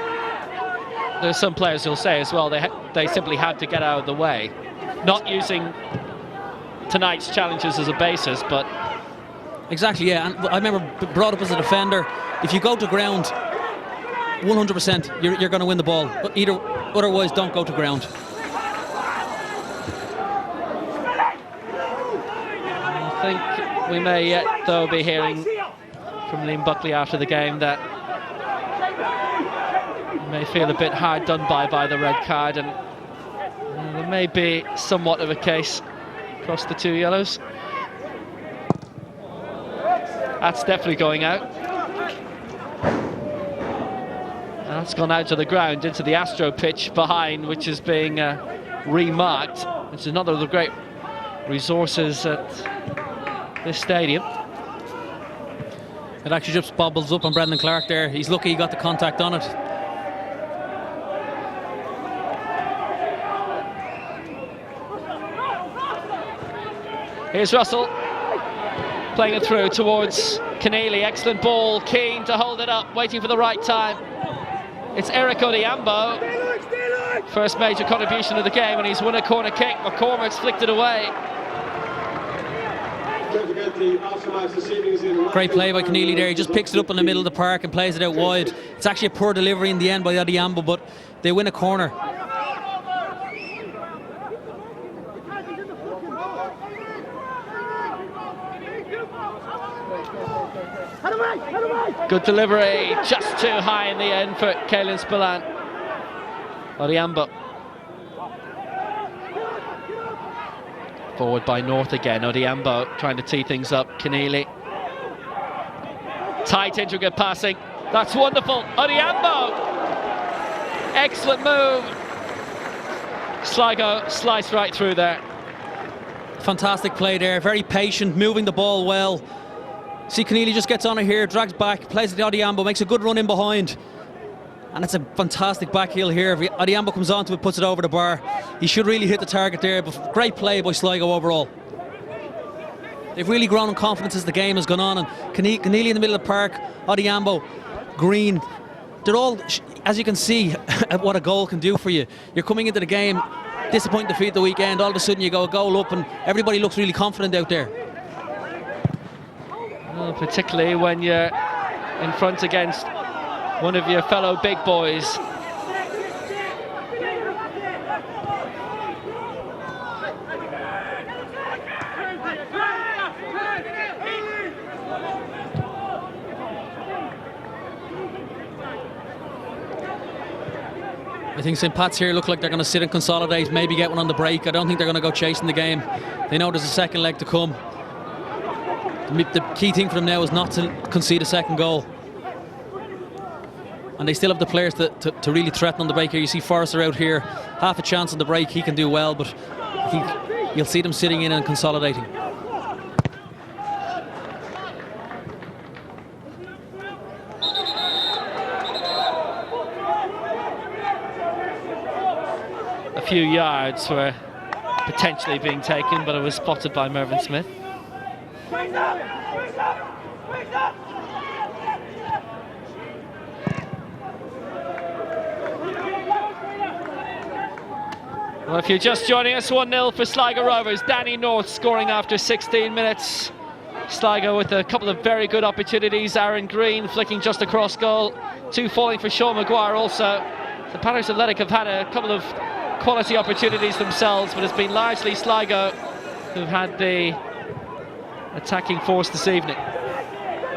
There's some players who'll say as well they simply had to get out of the way, not using tonight's challenges as a basis, but exactly, yeah. And I remember brought up as a defender, if you go to ground 100% you're going to win the ball, but otherwise don't go to ground. I think we may yet though be hearing from Liam Buckley after the game that he may feel a bit hard done by the red card, and there may be somewhat of a case across the two yellows. That's definitely going out. And that's gone out to the ground into the Astro pitch behind, which is being remarked. It's another of the great resources at this stadium. It actually just bobbles up on Brendan Clark there. He's lucky he got the contact on it. Here's Russell playing it through towards Keneally. Excellent ball, keen to hold it up, waiting for the right time. It's Eric Odiambo, first major contribution of the game, and he's won a corner kick. McCormick's flicked it away. Great play by Keneally there. He just picks it up in the middle of the park and plays it out wide. It's actually a poor delivery in the end by Odiambo, but they win a corner. Good delivery, just too high in the end for Caelan Spillane. Odiambo. Forward by North again. Odiambo trying to tee things up. Keneally. Tight, intricate passing. That's wonderful. Odiambo! Excellent move. Sligo sliced right through there. Fantastic play there. Very patient, moving the ball well. See, Keneally just gets on it here, drags back, plays it to Odiambo, makes a good run in behind. And it's a fantastic back heel here. If Odiambo comes onto it, puts it over the bar. He should really hit the target there, but great play by Sligo overall. They've really grown in confidence as the game has gone on. And Keneally in the middle of the park, Odiambo, Green, they're all, as you can see, what a goal can do for you. You're coming into the game, disappointing defeat the weekend, all of a sudden you go a goal up and everybody looks really confident out there. Well, particularly when you're in front against one of your fellow big boys. I think St. Pat's here look like they're going to sit and consolidate, maybe get one on the break. I don't think they're going to go chasing the game. They know there's a second leg to come. The key thing for them now is not to concede a second goal. And they still have the players to really threaten on the break here. You see Forrester out here, half a chance on the break, he can do well, but I think you'll see them sitting in and consolidating. A few yards were potentially being taken, but it was spotted by Mervyn Smith. Well, if you're just joining us, 1-0 for Sligo Rovers. Danny North scoring after 16 minutes. Sligo with a couple of very good opportunities. Aaron Green flicking just across goal. 2 falling for Sean Maguire also. The Paris Athletic have had a couple of quality opportunities themselves, but it's been largely Sligo who've had the attacking force this evening.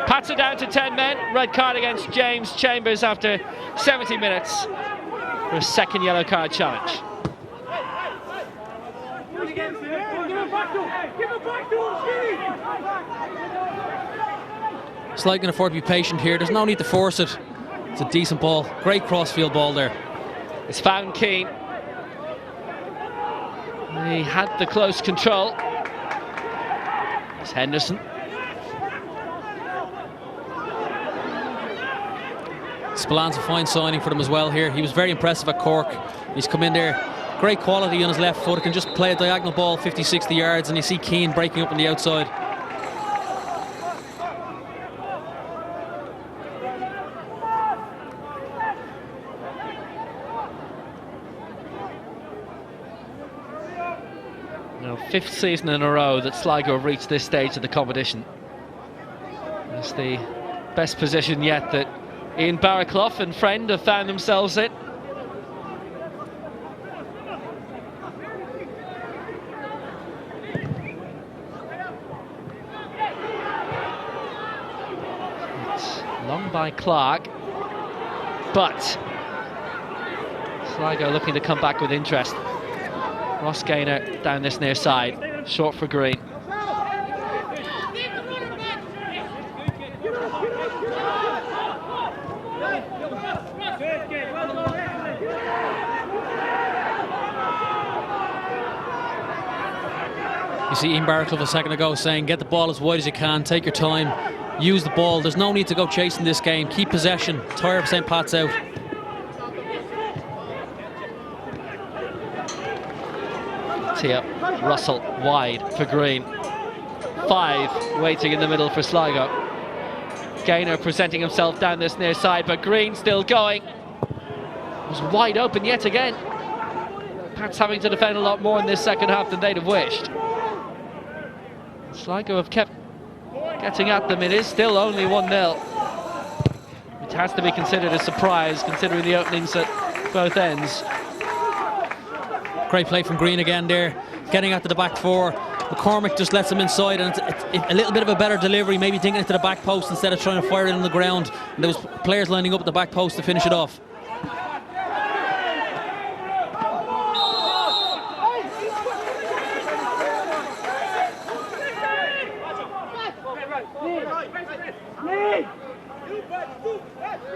Pats are down to 10 men. Red card against James Chambers after 70 minutes for a second yellow card challenge. Sligo can afford to be patient here. There's no need to force it. It's a decent ball. Great crossfield ball there. It's found Keane. He had the close control. It's Henderson. Spillane a fine signing for them as well here. He was very impressive at Cork. He's come in there. Great quality on his left foot. He can just play a diagonal ball 50-60 yards, and you see Keane breaking up on the outside. Now, 5th season in a row that Sligo have reached this stage of the competition. It's the best position yet that Ian Barraclough and Friend have found themselves in. It's long by Clark, but Sligo looking to come back with interest. Ross Gaynor down this near side, short for Green. You see Ian Barraclough a second ago saying, get the ball as wide as you can, take your time, use the ball. There's no need to go chasing this game. Keep possession, tire St. Pat's out. Tee up, Russell wide for Green. 5 waiting in the middle for Sligo. Gaynor presenting himself down this near side, but Green still going. Was wide open yet again. Perhaps having to defend a lot more in this second half than they'd have wished. Sligo have kept getting at them. It is still only 1-0. It has to be considered a surprise considering the openings at both ends. Great play from Green again there, getting out to the back 4. McCormick just lets him inside, and it's a little bit of a better delivery, maybe thinking it to the back post instead of trying to fire it on the ground. And there was players lining up at the back post to finish it off.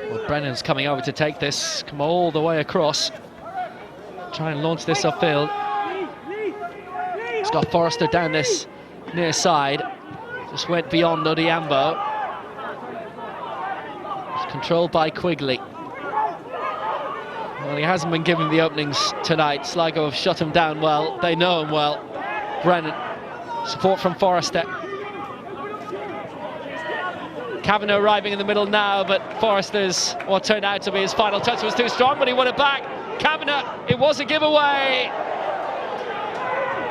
Well, Brennan's coming over to take this, come all the way across. Try and launch this upfield. Scott Forrester down this near side. Just went beyond Odiambo. It's controlled by Quigley. Well, he hasn't been given the openings tonight. Sligo have shut him down well. They know him well. Brennan, support from Forrester. Kavanagh arriving in the middle now, but Forrester's what turned out to be his final touch was too strong, but he won it back. Kavanagh, it was a giveaway.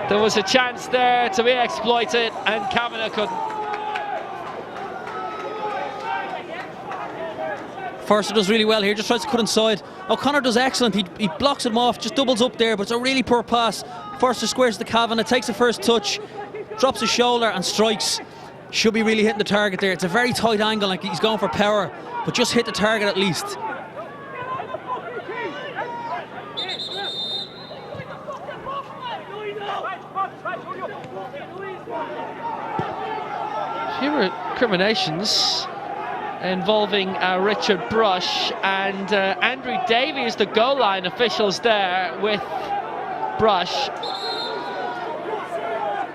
There was a chance there to be exploited, and Kavanagh couldn't. Forrester does really well here, just tries to cut inside. O'Connor does excellent, he blocks him off, just doubles up there, but it's a really poor pass. Forrester squares the Kavanagh, takes the first touch, drops his shoulder and strikes. Should be really hitting the target there. It's a very tight angle, like he's going for power, but just hit the target at least. Few recriminations involving Richard Brush and Andrew Davies, the goal line officials there with Brush.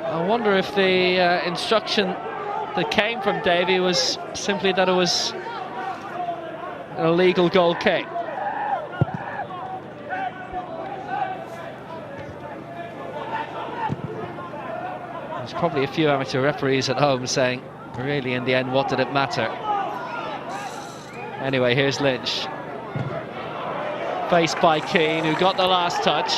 I wonder if the instruction that came from Davy was simply that it was an illegal goal kick. There's probably a few amateur referees at home saying, really, in the end, what did it matter? Anyway, here's Lynch. Faced by Keane, who got the last touch.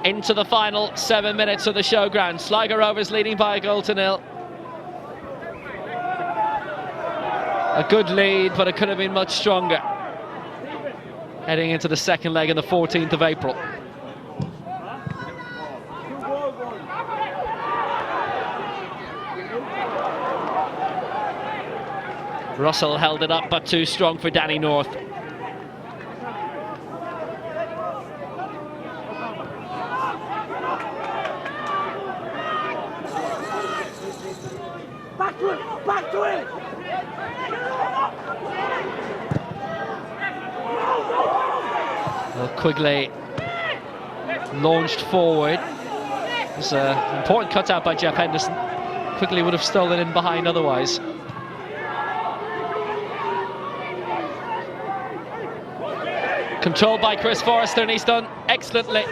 Into the final 7 minutes of the showground. Sligo Rovers leading by a goal to nil. A good lead, but it could have been much stronger. Heading into the second leg on the 14th of April. Russell held it up, but too strong for Danny North. Back to it! Back to it! Well, Quigley launched forward. It was an important cutout by Jeff Henderson. Quigley would have stolen in behind otherwise. Controlled by Chris Forrester, and he's done excellently.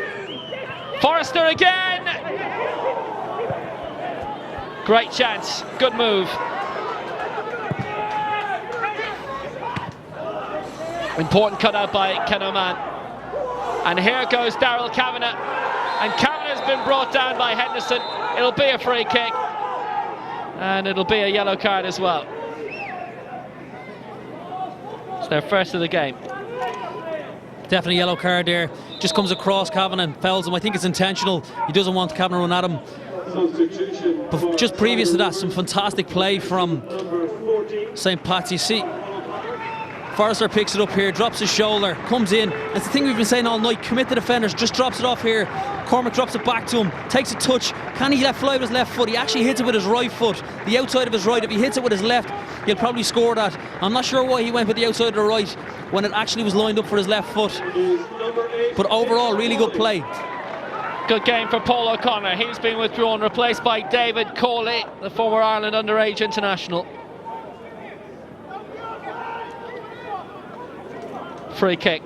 Forrester again! Great chance, good move. Important cutout by Ken Oman. And here goes Daryl Kavanagh. And Kavanagh's been brought down by Henderson. It'll be a free kick. And it'll be a yellow card as well. It's their first of the game. Definitely yellow card there. Just comes across Kavanagh and fouls him. I think it's intentional. He doesn't want Kavanagh to run at him. But just previous to that, some fantastic play from St. Pat's. You see, Forrester picks it up here, drops his shoulder, comes in. It's the thing we've been saying all night, commit the defenders, just drops it off here. Cormac drops it back to him, takes a touch. Can he let fly with his left foot? He actually hits it with his right foot, the outside of his right. If he hits it with his left, he'll probably score that. I'm not sure why he went with the outside of the right when it actually was lined up for his left foot. But overall, really good play. Good game for Paul O'Connor. He's been withdrawn, replaced by David Coley, the former Ireland underage international. Free kick.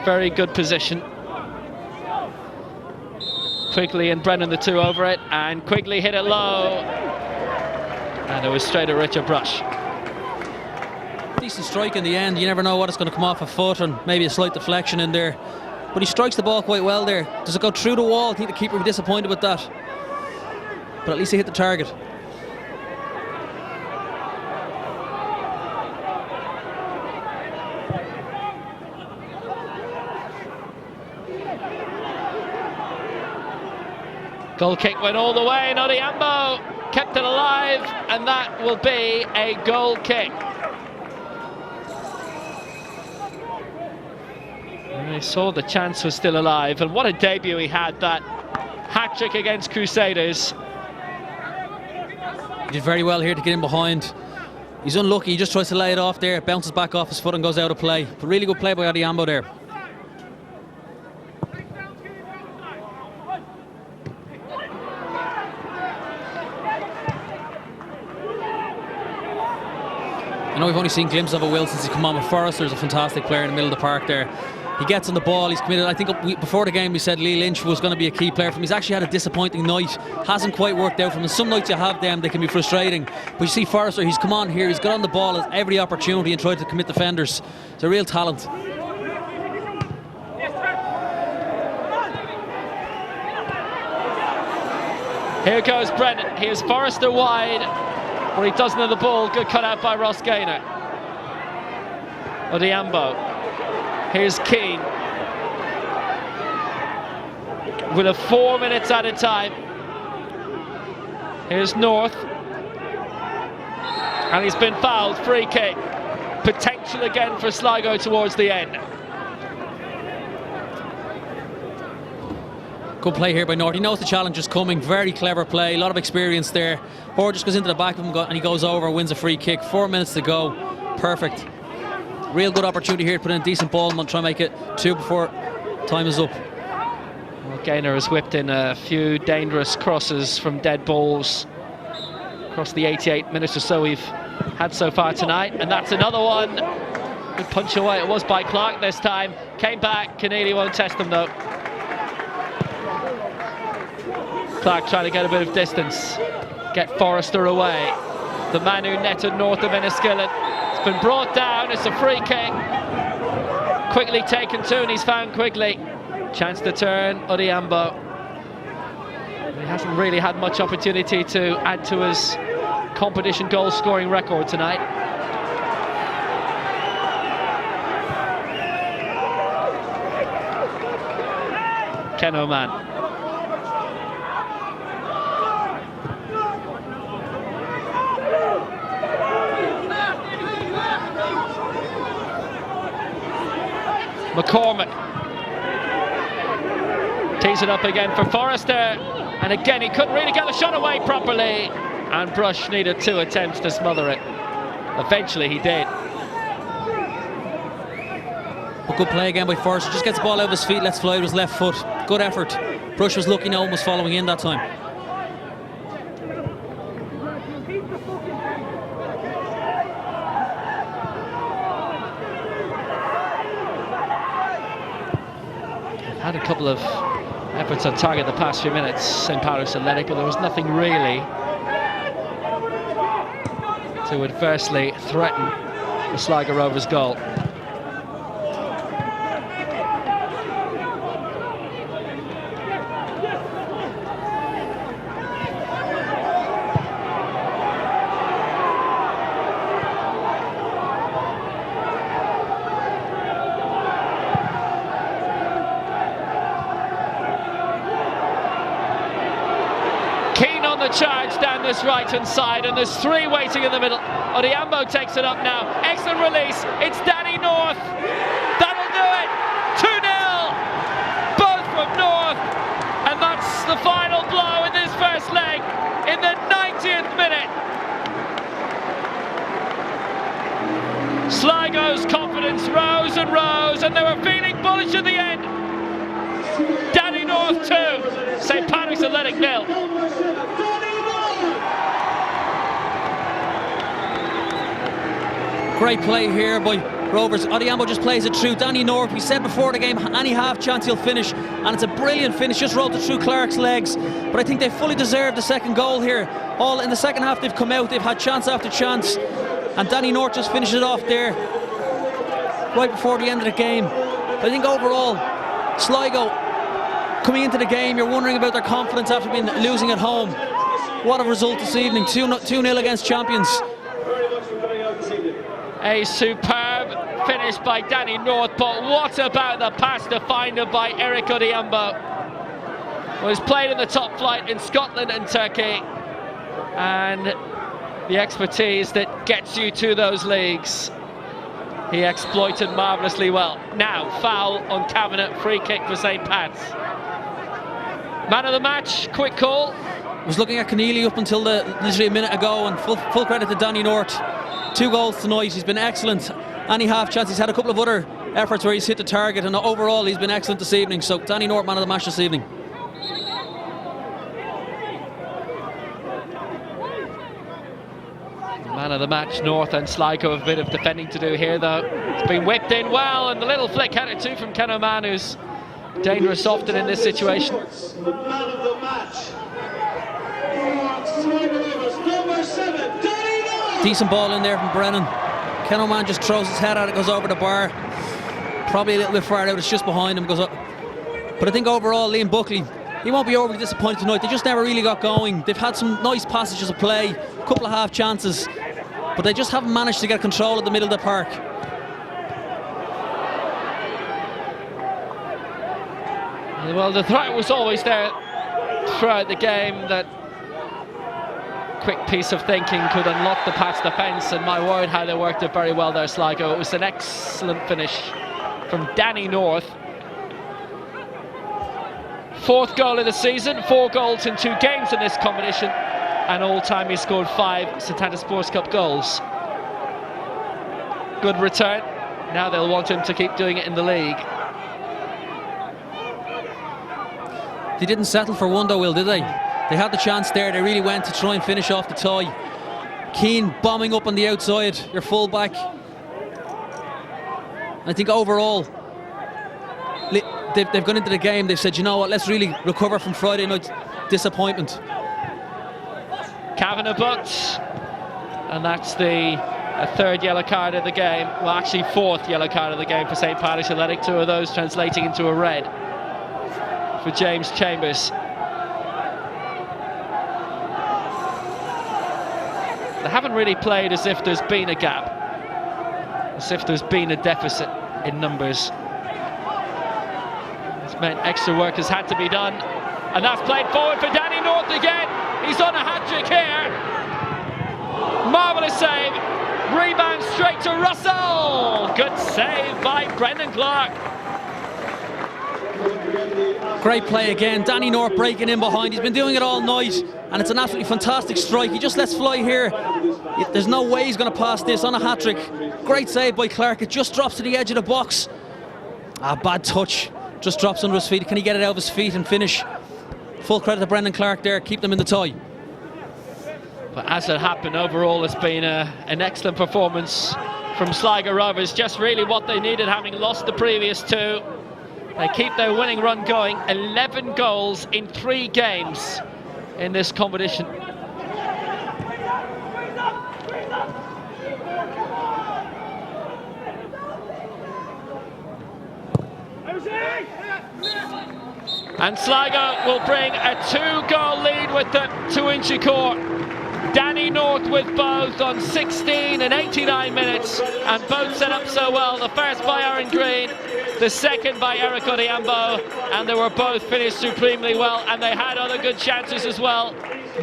Very good position. Quigley and Brennan, the two over it, and Quigley hit it low. And it was straight at Richard Brush. Decent strike in the end. You never know what it's going to come off a foot, and maybe a slight deflection in there. But he strikes the ball quite well there. Does it go through the wall? I think the keeper will be disappointed with that. But at least he hit the target. Goal kick went all the way. Nodiambo kept it alive, and that will be a goal kick. I saw the chance was still alive, and what a debut he had, that hat-trick against Crusaders. He did very well here to get in behind. He's unlucky, he just tries to lay it off there, bounces back off his foot and goes out of play. But really good play by Nodiambo there. I know we've only seen glimpses of it, Will, since he's come on with Forrester. He's a fantastic player in the middle of the park there. He gets on the ball, he's committed. I think before the game we said Lee Lynch was going to be a key player for him. He's actually had a disappointing night. Hasn't quite worked out for him. Some nights you have them, they can be frustrating. But you see Forrester, he's come on here, he's got on the ball at every opportunity and tried to commit defenders. It's a real talent. Here goes Brennan. Here's Forrester wide, but he doesn't have the ball. Good cut out by Ross Gaynor. Odiambo. Here's Keane. With a 4 minutes at a time. Here's North. And he's been fouled. Free kick. Potential again for Sligo towards the end. Good play here by North. He knows the challenge is coming. Very clever play. A lot of experience there. Or just goes into the back of him and he goes over, wins a free kick. 4 minutes to go. Perfect. Real good opportunity here to put in a decent ball and try and make it 2 before time is up. Well, Gaynor has whipped in a few dangerous crosses from dead balls across the 88 minutes or so we've had so far tonight, and that's another one. Good punch away. It was by Clark this time. Came back. Keneally won't test them though. Clark trying to get a bit of distance, get Forrester away. The man who netted north of Enniskillen. It's been brought down. It's a free kick. Quickly taken to, and he's found quickly. Chance to turn, Odiambo. He hasn't really had much opportunity to add to his competition goal scoring record tonight. Ken Oman. McCormick tees it up again for Forrester, and again he couldn't really get the shot away properly, and Brush needed 2 attempts to smother it. Eventually he did. A good play again by Forrester. Just gets the ball out of his feet, lets fly with his left foot. Good effort. Brush was lucky no one was following in that time. Had a couple of efforts on target the past few minutes, St. Patrick's Athletic, but there was nothing really to adversely threaten the Sligo Rovers goal. Charge down this right hand side, and there's 3 waiting in the middle. Odiambo takes it up now. Excellent release. It's Danny North. That'll do it. 2-0. Both from North, and that's the final blow in this first leg in the 90th minute. Sligo's confidence rose and rose, and they were feeling bullish at the end. Danny North 2, St. Patrick's Athletic 0. Great play here by Rovers. Odiambo just plays it through. Danny North, we said before the game, any half chance he'll finish, and it's a brilliant finish, just rolled it through Clark's legs. But I think they fully deserve the second goal here. All in the second half they've come out, they've had chance after chance, and Danny North just finishes it off there right before the end of the game. I think overall, Sligo coming into the game, you're wondering about their confidence after losing at home. What a result this evening, 2-0 against champions. A superb finish by Danny North, but what about the pass to find him by Eric Odiambo? Well, he's played in the top flight in Scotland and Turkey, and the expertise that gets you to those leagues, he exploited marvellously well. Now, foul on Cabinet, free kick for St. Pat's. Man of the match, quick call. I was looking at Keneally up until literally a minute ago, and full credit to Danny North. 2 goals tonight, he's been excellent. Any half chance, he's had a couple of other efforts where he's hit the target, and overall he's been excellent this evening. So Danny North, man of the match this evening. Man of the match, North and Sligo have a bit of defending to do here though. It's been whipped in well, and the little flick header too from Ken O'Man, who's dangerous often in this situation. The man of the match for Sligo Rovers, number 7, Danny North. Decent ball in there from Brennan. Ken O'Man just throws his head at it, goes over the bar. Probably a little bit far out, it's just behind him, goes up. But I think overall, Liam Buckley, he won't be overly disappointed tonight. They just never really got going. They've had some nice passages of play, a couple of half chances, but they just haven't managed to get control of the middle of the park. Well, the threat was always there throughout the game. That quick piece of thinking could unlock the Pats defence, and my word, how they worked it very well there, Sligo. It was an excellent finish from Danny North. 4th goal of the season, 4 goals in 2 games in this competition, and all time he scored 5 Setanta Sports Cup goals. Good return. Now they'll want him to keep doing it in the league. They didn't settle for one though, Will, did they? They had the chance there, they really went to try and finish off the tie. Keane bombing up on the outside, your full-back. I think overall, they've gone into the game, they've said, you know what, let's really recover from Friday night's disappointment. Kavanagh booked, and that's the 3rd yellow card of the game. Well, actually 4th yellow card of the game for St. Patrick's Athletic, 2 of those translating into a red for James Chambers. They haven't really played as if there's been a gap, as if there's been a deficit in numbers. It's meant extra work has had to be done, and that's played forward for Danny North again. He's on a hat-trick here. Marvellous save. Rebound straight to Russell. Good save by Brendan Clark. Great play again. Danny North breaking in behind. He's been doing it all night, and it's an absolutely fantastic strike. He just lets fly here. There's no way he's going to pass this on a hat-trick. Great save by Clark. It just drops to the edge of the box. Bad touch. Just drops under his feet. Can he get it out of his feet and finish? Full credit to Brendan Clark there. Keep them in the tie. But as it happened, overall it's been an excellent performance from Sligo Rovers. Just really what they needed, having lost the previous 2. They keep their winning run going. 11 goals in 3 games in this competition. And Sligo will bring a 2-goal lead with the 2-inch core. Danny North with both on 16 and 89 minutes, and both set up so well. The first by Aaron Green, the second by Eric Odiambo, and they were both finished supremely well, and they had other good chances as well.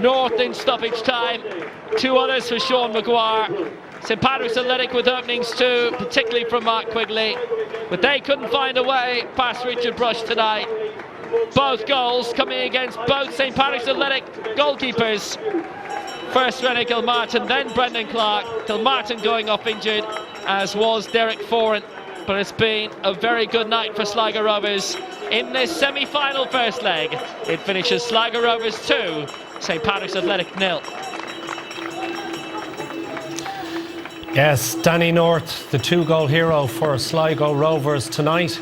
North in stoppage time, 2 others for Sean Maguire. St Patrick's Athletic with openings too, particularly from Mark Quigley, but they couldn't find a way past Richard Brush tonight. Both goals coming against both St Patrick's Athletic goalkeepers. First Rennie Gilmartin, then Brendan Clark. Gilmartin going off injured, as was Derek Foran. But it's been a very good night for Sligo Rovers in this semi-final first leg. It finishes Sligo Rovers 2, St Patrick's Athletic 0. Yes, Danny North, the 2-goal hero for Sligo Rovers tonight.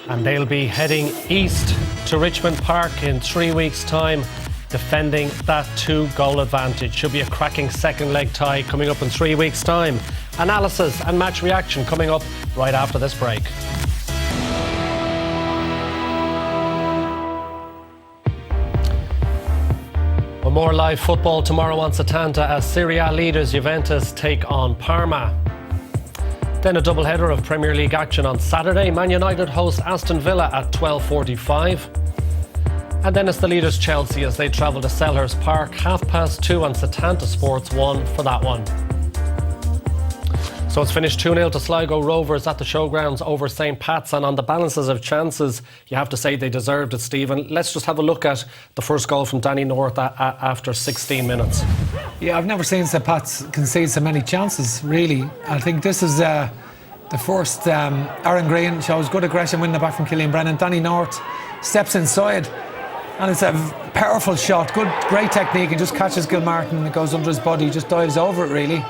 And they'll be heading east to Richmond Park in 3 weeks' time, defending that 2-goal advantage. Should be a cracking second leg tie coming up in 3 weeks' time. Analysis and match reaction coming up right after this break. Well, more live football tomorrow on Setanta as Serie A leaders Juventus take on Parma. Then a double-header of Premier League action on Saturday. Man United host Aston Villa at 12:45. And then it's the leaders Chelsea as they travel to Selhurst Park, 2:30 on Setanta Sports 1 for that one. So it's finished 2-0 to Sligo Rovers at the showgrounds over St Pat's, and on the balances of chances, you have to say they deserved it, Stephen. Let's just have a look at the first goal from Danny North after 16 minutes. Yeah, I've never seen St Pat's concede so many chances, really. I think this is the first. Aaron Green shows good aggression winning it back from Killian Brennan. Danny North steps inside, And it's a powerful shot, great technique, and just catches Gilmartin and it goes under his body, just dives over it really.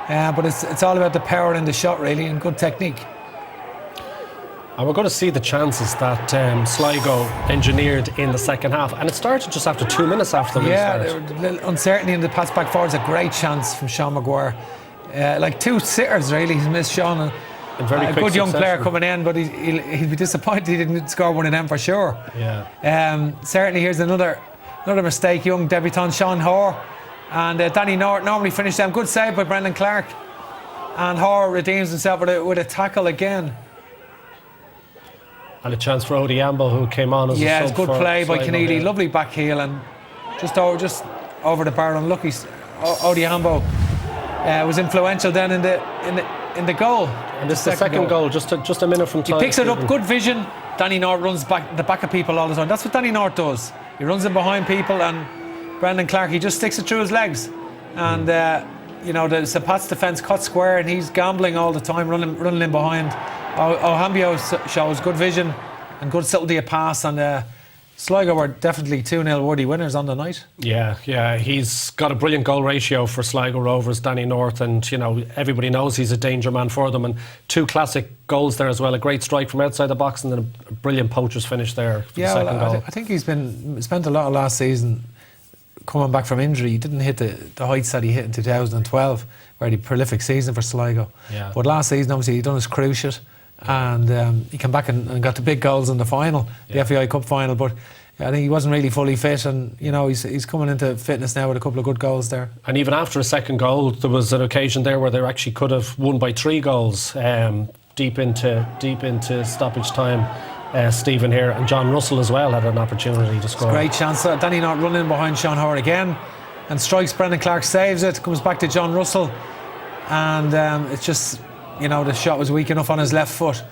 But it's all about the power in the shot really, and good technique. And we're going to see the chances that Sligo engineered in the second half, and it started just after 2 minutes after the restart. There was a little uncertainty in the pass back forwards. A great chance from Sean Maguire, like two sitters really. He's missed Sean. A good young player coming in, but he'll be disappointed he didn't score one of them for sure. Yeah. Certainly, here's another mistake. Young debutant Sean Hoare and Danny North normally finish them. Good save by Brendan Clark, and Hoare redeems himself with a tackle again. And a chance for Odiambo, who came on as a sub. Yeah, it's good play by Sligo, Keneally. yeah. Lovely back heel and just over the bar. Unlucky. Odiambo was influential then in the goal. And this is the second goal, just a minute from time. He picks it up, good vision. Danny North runs the back of people all the time. That's what Danny North does. He runs in behind people, and Brendan Clark, he just sticks it through his legs. And the St. Pat's defence cut square, and he's gambling all the time, running in behind. Ohambio shows good vision and good subtlety of pass, and Sligo were definitely 2-0 worthy winners on the night. Yeah, he's got a brilliant goal ratio for Sligo Rovers, Danny North, and everybody knows he's a danger man for them. And two classic goals there as well, a great strike from outside the box and then a brilliant poacher's finish there for the second goal. I think he's spent a lot of last season coming back from injury. He didn't hit the heights that he hit in 2012, where he had a prolific season for Sligo. Yeah. But last season, obviously, he done his cruciate. And he came back and got the big goals in the final, the FAI Cup final. But I think he wasn't really fully fit, and he's coming into fitness now with a couple of good goals there. And even after a second goal, there was an occasion there where they actually could have won by 3 goals deep into stoppage time. Stephen here and John Russell as well had an opportunity to score. Great chance. Danny North running behind Sean Hoare again and strikes. Brendan Clark saves it, comes back to John Russell, and it's just. The shot was weak enough on his left foot,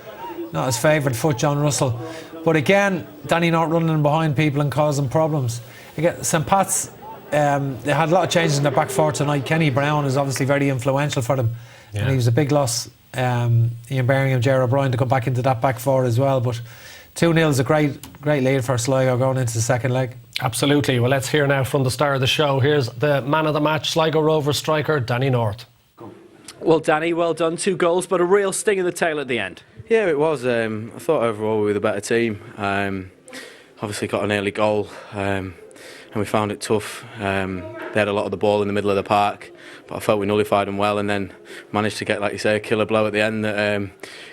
not his favourite foot, John Russell. But again, Danny North running behind people and causing problems. Again, St. Pat's, they had a lot of changes in their back four tonight. Kenny Brown is obviously very influential for them, and he was a big loss. Ian Birmingham, Gerard O'Brien to come back into that back four as well. But 2-0 is a great lead for Sligo going into the second leg. Absolutely. Well, let's hear now from the star of the show. Here's the man of the match, Sligo Rovers striker Danny North. Well, Danny, well done. 2 goals, but a real sting in the tail at the end. Yeah, it was. I thought overall we were the better team. Obviously got an early goal, and we found it tough. They had a lot of the ball in the middle of the park, but I felt we nullified them well, and then managed to get, like you say, a killer blow at the end that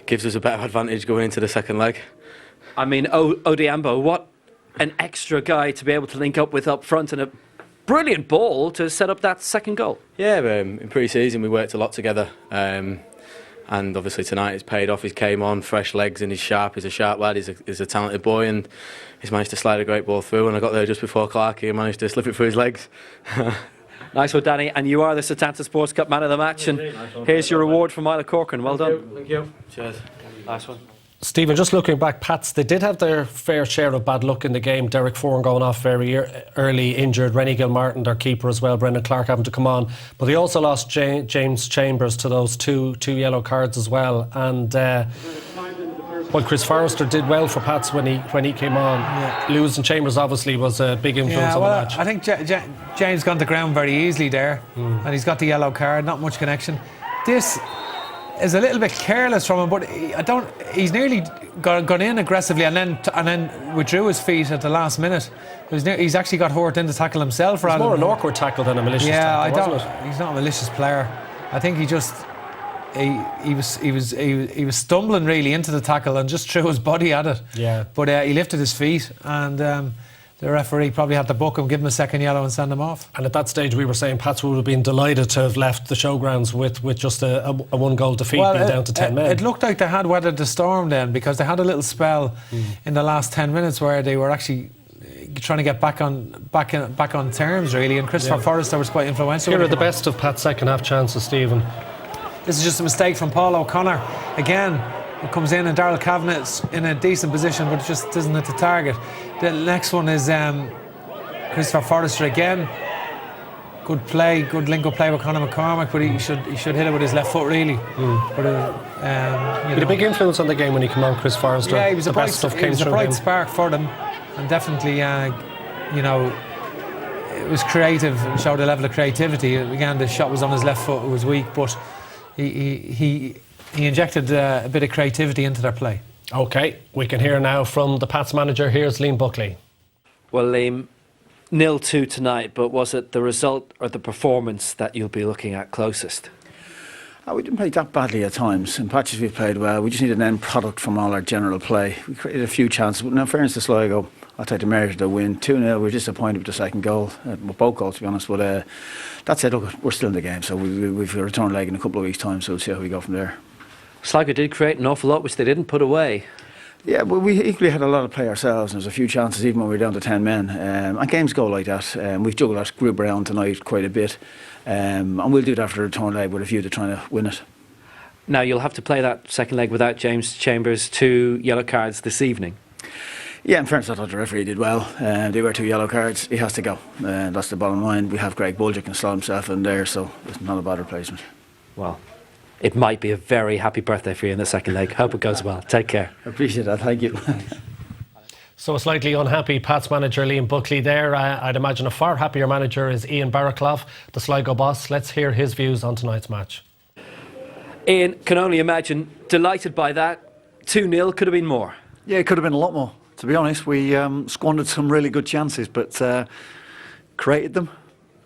gives us a better advantage going into the second leg. I mean, Odiambo, what an extra guy to be able to link up with up front, and a brilliant ball to set up that second goal. Yeah, in pre-season we worked a lot together, and obviously tonight it's paid off. He came on, fresh legs, and he's sharp. He's a sharp lad. He's a talented boy, and he's managed to slide a great ball through. And I got there just before Clarkey and managed to slip it through his legs. Nice one, Danny. And you are the Setanta Sports Cup man of the match, and here's your reward from Isla Corcoran. Well done. Thank you. Cheers. Nice one. Stephen, just looking back, Pats, they did have their fair share of bad luck in the game. Derek Foran going off very early, injured. Rennie Gilmartin, their keeper as well. Brendan Clark having to come on. But they also lost James Chambers to those two yellow cards as well. And while Chris Forrester did well for Pats when he came on, losing Chambers obviously was a big influence on the match. I think James gone to ground very easily there, and he's got the yellow card. Not much connection. This is a little bit careless from him, but he's nearly gone in aggressively and then withdrew his feet at the last minute. He's actually got hurt in the tackle himself. It's more an awkward tackle than a malicious tackle, wasn't it? He's not a malicious player. I think he was stumbling really into the tackle and just threw his body at it. Yeah. But he lifted his feet, and the referee probably had to book him, give him a second yellow and send him off. And at that stage we were saying Pats would have been delighted to have left the showgrounds with just a 1-goal defeat, being down to 10 men. It looked like they had weathered the storm then, because they had a little spell in the last 10 minutes where they were actually trying to get back on terms really, and Christopher Forrester was quite influential. Here are the best of Pat's second half chances, Stephen. This is just a mistake from Paul O'Connor again. It comes in and Darrell Cavanagh's in a decent position, but it just doesn't hit the target. The next one is Christopher Forrester again. Good play, good link-up play with Conor McCormack, but he should hit it with his left foot really. But he had a big influence on the game when he came on, Chris Forrester. Yeah, he was the best stuff came through a bright him. spark for them, and definitely you know, it was creative, showed a level of creativity. Again, the shot was on his left foot, it was weak, but he injected a bit of creativity into their play. OK, we can hear now from the Pats manager. Here's Liam Buckley. Well, Liam, 0-2 tonight, but was it the result or the performance that you'll be looking at closest? We didn't play that badly at times. In patches we played well. We just needed an end product from all our general play. We created a few chances. But in fairness to Sligo, I'll take the merit of the win. 2-0, we were disappointed with the second goal. Both goals, to be honest. But that's it. Look, we're still in the game. So we've a return leg in a couple of weeks' time. So we'll see how we go from there. Sligo did create an awful lot, which they didn't put away. Yeah, well, we equally had a lot of play ourselves, and there's a few chances even when we were down to 10 men. And games go like that. We've juggled our group around tonight quite a bit. And we'll do it after the return leg with a view to trying to win it. Now, you'll have to play that second leg without James Chambers, 2 yellow cards this evening. Yeah, in fairness, I thought the referee did well. There were 2 yellow cards. He has to go. That's the bottom line. We have Greg Bulger can slot himself in there, so it's not a bad replacement. Well, it might be a very happy birthday for you in the second leg. Hope it goes well. Take care. I appreciate that. Thank you. So a slightly unhappy Pats manager Liam Buckley there. I'd imagine a far happier manager is Ian Barraclough, the Sligo boss. Let's hear his views on tonight's match. Ian, can only imagine, delighted by that. 2-0, could have been more. Yeah, it could have been a lot more. To be honest, we squandered some really good chances, but created them.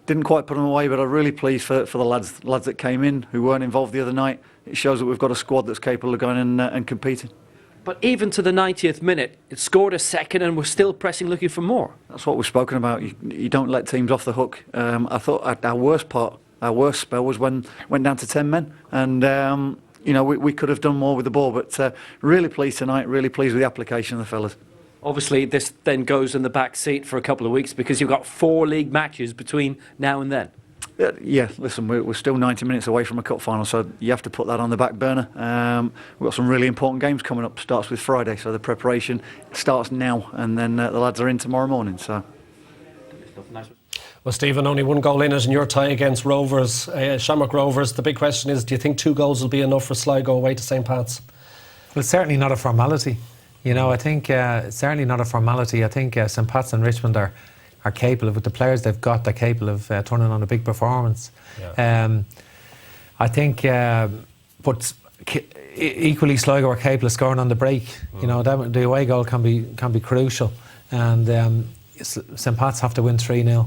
Didn't quite put them away, but I'm really pleased for the lads that came in who weren't involved the other night. It shows that we've got a squad that's capable of going in and competing. But even to the 90th minute, it scored a second and we're still pressing, looking for more. That's what we've spoken about. You don't let teams off the hook. I thought our worst spell was when went down to 10 men, and you know, we could have done more with the ball. But really pleased tonight. Really pleased with the application of the fellas. Obviously, this then goes in the back seat for a couple of weeks because you've got 4 league matches between now and then. Yeah, listen, we're still 90 minutes away from a cup final, so you have to put that on the back burner. We've got some really important games coming up. Starts with Friday, so the preparation starts now, and then the lads are in tomorrow morning. So. Well, Stephen, only 1 goal in it in your tie against Rovers, Shamrock Rovers. The big question is, do you think 2 goals will be enough for Sligo away to St. Pat's? Well, it's certainly not a formality. You know, I think it's certainly not a formality. I think St. Pat's and Richmond are capable of, with the players they've got, they're capable of turning on a big performance. Yeah. I think, but equally Sligo are capable of scoring on the break. You know, the away goal can be crucial, and St. Pat's have to win 3-0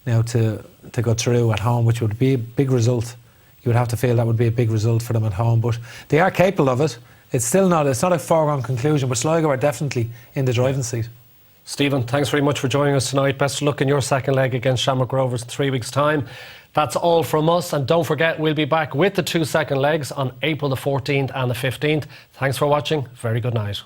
now to go through at home, which would be a big result. You would have to feel that would be a big result for them at home, but they are capable of it. It's not a foregone conclusion, but Sligo are definitely in the driving seat. Stephen, thanks very much for joining us tonight. Best of luck in your second leg against Shamrock Rovers in 3 weeks' time. That's all from us, and don't forget, we'll be back with the 2 second legs on April the 14th and the 15th. Thanks for watching. Very good night.